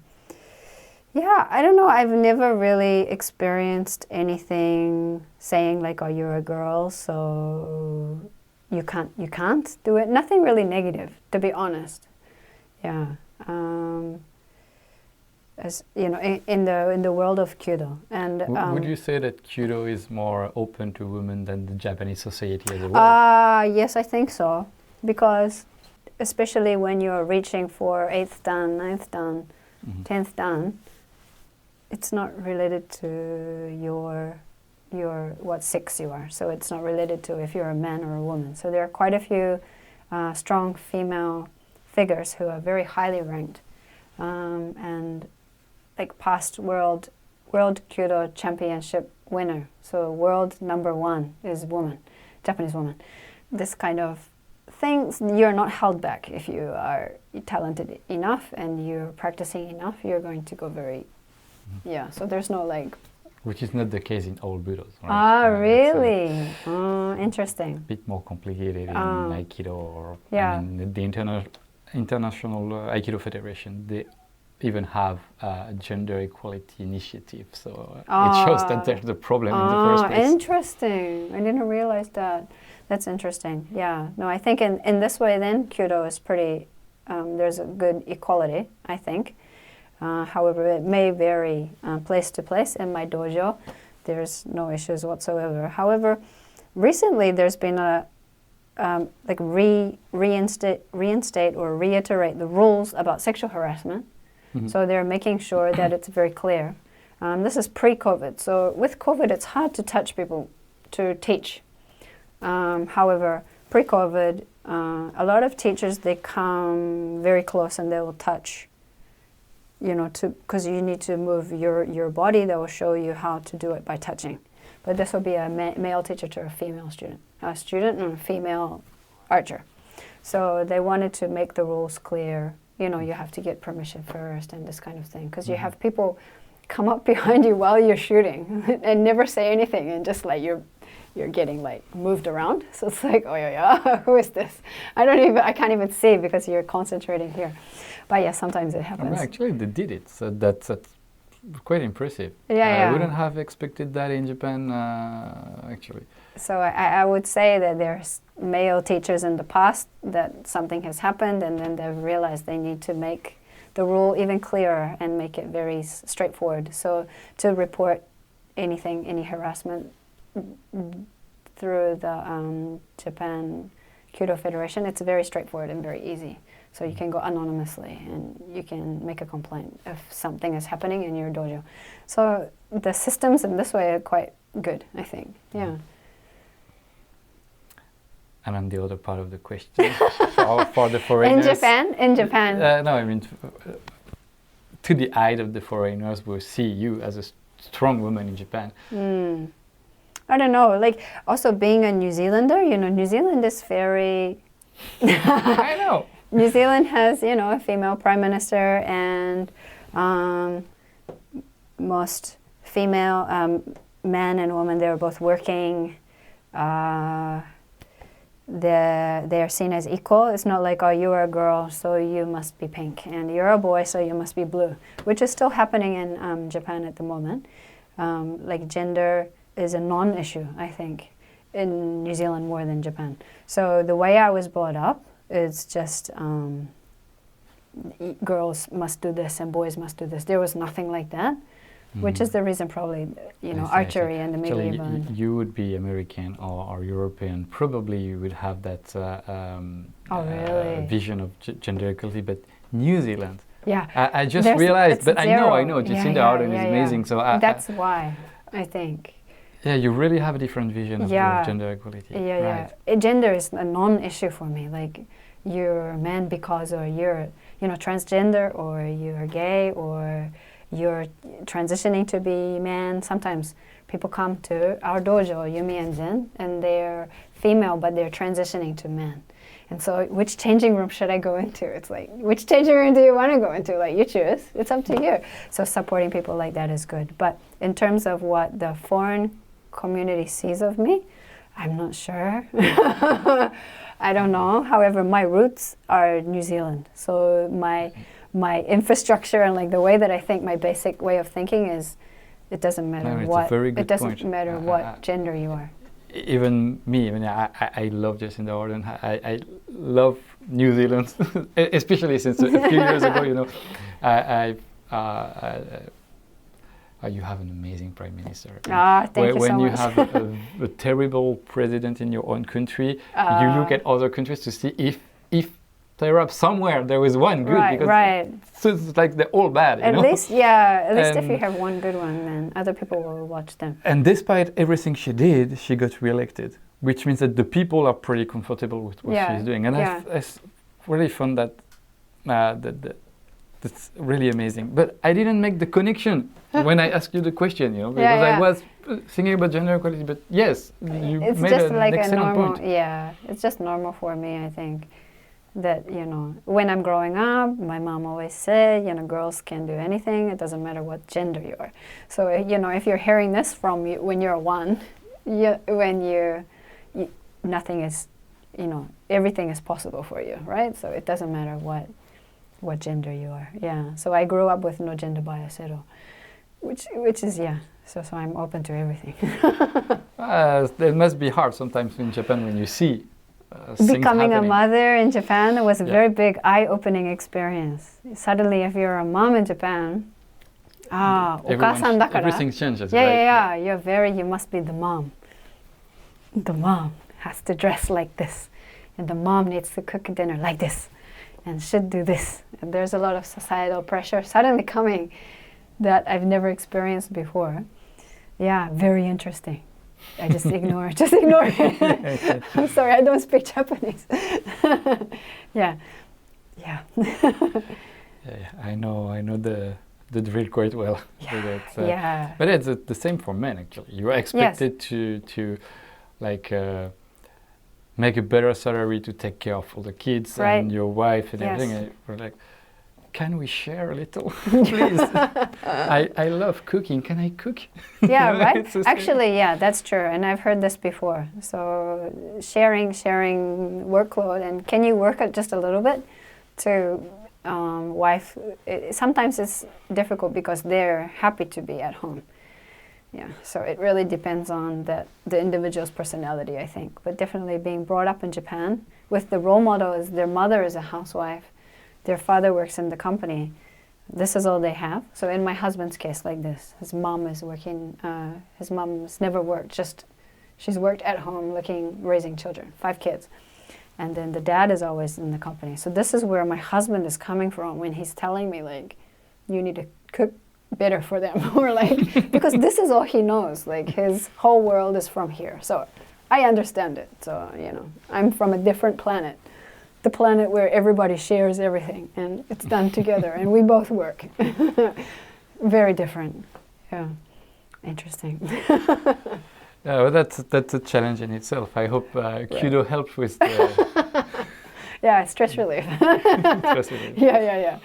yeah, I don't know. I've never really experienced anything saying like, oh, you're a girl, so you can't do it. Nothing really negative, to be honest. Yeah. As you know, in the world of Kyudo, and would you say that Kyudo is more open to women than the Japanese society as a whole? Yes, I think so, because especially when you're reaching for 8th dan, 9th dan, 10th dan, it's not related to your what sex you are. So it's not related to if you're a man or a woman. So there are quite a few strong female figures who are very highly ranked, and like past world Kyudo championship winner. So world #1 is woman, Japanese woman. This kind of things, you're not held back. If you are talented enough and you're practicing enough, you're going to go very, yeah. So there's no like. Which is not the case in all Budos, right? Really? Interesting. A bit more complicated in Aikido, or yeah. I mean, the International Aikido Federation, they even have a gender equality initiative, so it shows that there's a problem in the first place. Interesting. I didn't realize that. That's interesting. Yeah. No, I think in this way then, Kyudo is pretty, there's a good equality, I think. However, it may vary place to place. In my dojo, there's no issues whatsoever. However, recently there's been a like reinstate or reiterate the rules about sexual harassment. So they're making sure that it's very clear. This is pre-COVID. So with COVID, it's hard to touch people to teach. However, pre-COVID, a lot of teachers, they come very close and they will touch, you know, because you need to move your body. They will show you how to do it by touching. But this will be a male teacher to a female student. A student and a female archer. So they wanted to make the rules clear. You know, you have to get permission first and this kind of thing. Because you have people come up behind you while you're shooting and never say anything, and just like you're getting like moved around. So it's like, oh yeah, who is this? I can't even see because you're concentrating here. But yeah, sometimes it happens. Actually, they did it. So that's quite impressive. Yeah, I wouldn't have expected that in Japan, actually. So I would say that there's male teachers in the past that something has happened, and then they've realized they need to make the rule even clearer and make it very straightforward. So to report anything, any harassment through the Japan Kyudo Federation, it's very straightforward and very easy. So you can go anonymously and you can make a complaint if something is happening in your dojo. So the systems in this way are quite good, I think. Yeah. And on the other part of the question, for the foreigners. In Japan. No, I mean, to the eye of the foreigners, will see you as a strong woman in Japan. I don't know. Like also being a New Zealander, you know, New Zealand is very. I know. New Zealand has, you know, a female prime minister, and most female men and women, they're both working. They are seen as equal. It's not like, oh, you are a girl, so you must be pink, and you're a boy, so you must be blue, which is still happening in Japan at the moment. Like gender is a non-issue, I think, in New Zealand more than Japan. So the way I was brought up is just girls must do this and boys must do this. There was nothing like that. Which is the reason probably, you know, archery and the medieval. Actually, you would be American or European. Probably you would have that vision of gender equality. But New Zealand, I just realized. But I know, Jacinda Ardern is amazing. So that's why I think. Yeah, you really have a different vision of gender equality. Yeah. Gender is a non-issue for me. Like, you're a man because, or you're, transgender, or you're gay, or you're transitioning to be man. Sometimes people come to our dojo, Yumi and Zen, and they're female, but they're transitioning to man. And so, which changing room should I go into? It's like, which changing room do you want to go into? Like, you choose. It's up to you. So supporting people like that is good. But in terms of what the foreign community sees of me, I'm not sure. I don't know. However, my roots are New Zealand. So my infrastructure and like the way that I think, my basic way of thinking is, it doesn't matter what gender you are. Even me, I love Jacinda Ardern. I love New Zealand, especially since a few years ago, you have an amazing prime minister. Thank you so much. When you have a terrible president in your own country, you look at other countries to see if perhaps somewhere there is one good. So it's like they're all bad. At least if you have one good one, then other people will watch them. And despite everything she did, she got re-elected, which means that the people are pretty comfortable with what she's doing. And I really found that that's really amazing. But I didn't make the connection when I asked you the question, because I was thinking about gender equality. But yes, you it's made just an like excellent a normal, point. Yeah, it's just normal for me, I think. That, when I'm growing up, my mom always said, girls can do anything. It doesn't matter what gender you are. So, if you're hearing this from you when you're one, nothing is, everything is possible for you, right? So it doesn't matter what gender you are. Yeah. So I grew up with no gender bias at all, which is, So I'm open to everything. It must be hard sometimes in Japan when you see becoming a mother in Japan was a very big eye-opening experience. Suddenly, if you're a mom in Japan, everything changes. Yeah. You must be the mom. The mom has to dress like this, and the mom needs to cook dinner like this, and should do this. And there's a lot of societal pressure suddenly coming that I've never experienced before. Yeah, very interesting. I just ignore it. I'm sorry, I don't speak Japanese. Yeah. I know the drill quite well. But it's the same for men actually. You are expected to make a better salary to take care of all the kids and your wife and everything. And we're like, can we share a little, please? I love cooking. Can I cook? Yeah, right? Actually, that's true. And I've heard this before. So sharing workload. And can you work it just a little bit to wife? Sometimes it's difficult because they're happy to be at home. Yeah, so it really depends on the individual's personality, I think. But definitely being brought up in Japan with the role model is their mother is a housewife. Their father works in the company. This is all they have. So in my husband's case, like this, his mom is working. His mom's never worked. She's worked at home, raising children, 5 kids, and then the dad is always in the company. So this is where my husband is coming from when he's telling me like, you need to cook better for them, or like, because this is all he knows. Like his whole world is from here. So I understand it. So I'm from a different planet. The planet where everybody shares everything and it's done together and we both work. Very different. Yeah. Interesting. Well, that's a challenge in itself. I hope Kyudo helps with the stress relief. Stress relief. Yeah.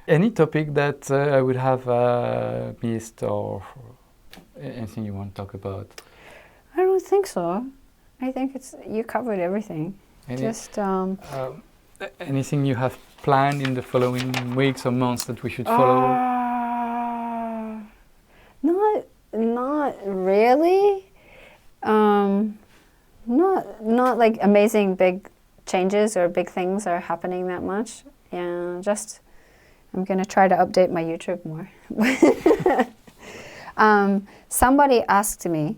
Any topic that I would have missed, or anything you want to talk about? I don't think so. I think you covered everything. Anything you have planned in the following weeks or months that we should follow? Not really. Not like amazing big changes or big things are happening that much. Yeah, just I'm gonna try to update my YouTube more. Somebody asked me,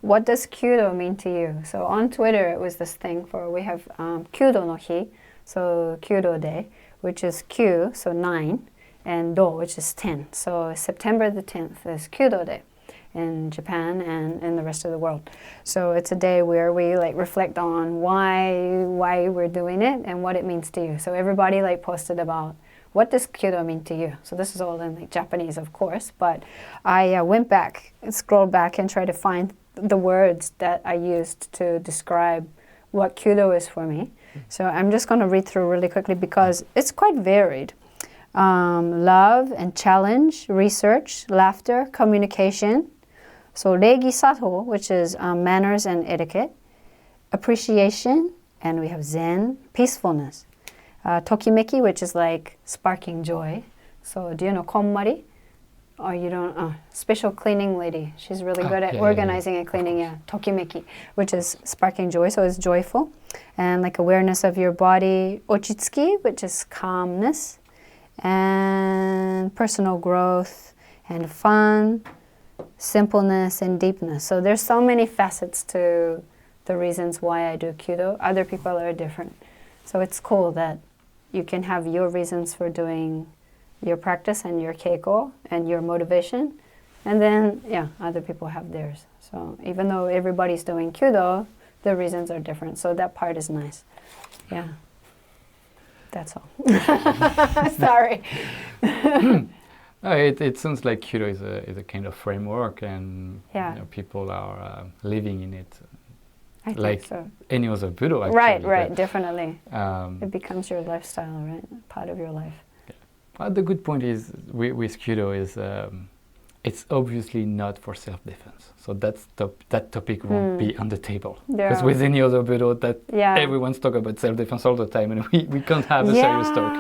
what does Kyudo mean to you? So on Twitter, it was this thing we have Kyudo no hi, so Kyudo Day, which is Kyu, so 9, and Do, which is 10. So September the 10th is Kyudo Day. in Japan and in the rest of the world. So it's a day where we like reflect on why we're doing it and what it means to you. So everybody like posted about what does Kyudo mean to you. So this is all in like Japanese, of course, but I went back and scrolled back and tried to find the words that I used to describe what Kyudo is for me. So I'm just going to read through really quickly because it's quite varied. Love and challenge, research, laughter, communication. So Reigi Sato, which is manners and etiquette, appreciation, and we have Zen, peacefulness. Tokimeki, which is like sparking joy. So do you know konmari? Or you don't? Special cleaning lady. She's really good at organizing and cleaning. Yeah, tokimeki, which is sparking joy. So it's joyful, and like awareness of your body. Ochitsuki, which is calmness, and personal growth and fun, simpleness and deepness. So there's so many facets to the reasons why I do Kyudo. Other people are different. So it's cool that you can have your reasons for doing your practice and your keiko and your motivation, and then other people have theirs. So even though everybody's doing Kyudo, the reasons are different. So that part is nice. Yeah, that's all. Sorry. It sounds like Kyudo is a kind of framework, and people are living in it. I like think so. Any other Budo, actually. Right, definitely. It becomes your lifestyle, right? Part of your life. The good point is with Kyudo is it's obviously not for self-defense. So that topic won't be on the table. Because with any other Budo, everyone's talking about self-defense all the time, and we can't have a serious talk.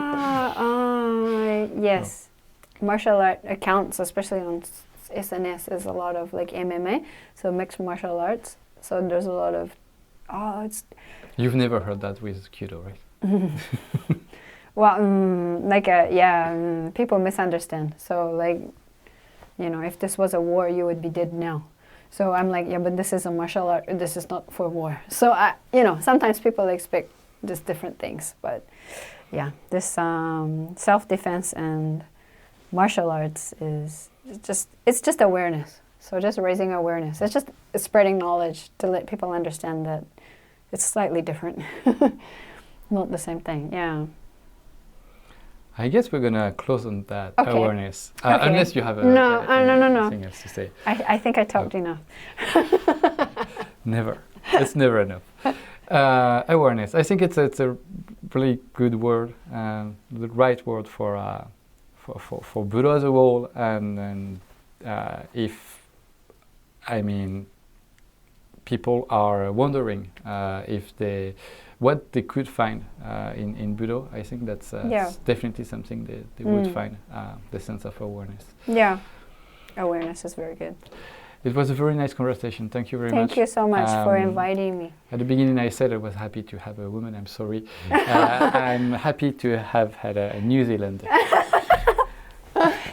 Yes. Martial art accounts, especially on SNS, is a lot of like MMA, so mixed martial arts. So there's a lot of, You've never heard that with Kyudo, right? Well, people misunderstand. So like, if this was a war, you would be dead now. So I'm like, but this is a martial art. This is not for war. So sometimes people expect just different things. But this self-defense and martial arts it's just awareness. So just raising awareness. It's just spreading knowledge to let people understand that it's slightly different. Not the same thing, I guess we're going to close on that awareness. Unless you have anything else to say. I think I talked enough. Never. It's never enough. Awareness. I think it's a really good word, the right word for Budo as a whole. And people are wondering what they could find in Budo. I think that's definitely something they would find, the sense of awareness. Yeah, awareness is very good. It was a very nice conversation. Thank you very much. Thank you so much for inviting me. At the beginning I said I was happy to have a woman. I'm sorry. I'm happy to have had a New Zealander.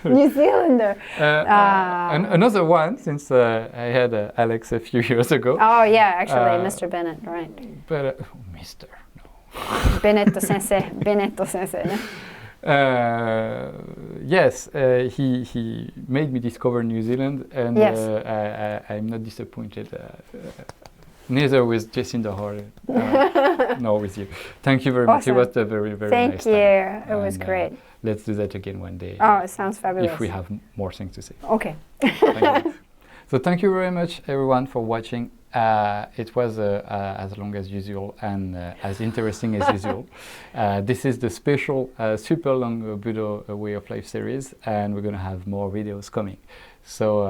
New Zealander. Another one, since I had Alex a few years ago. Oh yeah, actually, Mr. Bennett, right? But Mr. No. Bennett sensei. No? Yes, he made me discover New Zealand, and I'm not disappointed. Neither with Jacinda nor with you. Thank you very much. It was a very, very nice time. Thank you. It was great. Let's do that again one day. Oh, it sounds fabulous. If we have more things to say. Okay. So thank you very much, everyone, for watching. It was as long as usual and as interesting as usual. This is the special super long Budo Way of Life series, and we're going to have more videos coming. So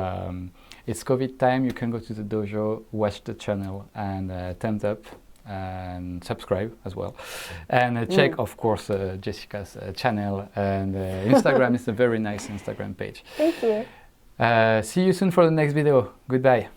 it's COVID time. You can go to the dojo, watch the channel, and thumbs up and subscribe as well. And check, of course, Jessica's channel, and Instagram is a very nice Instagram page. Thank you. See you soon for the next video. Goodbye.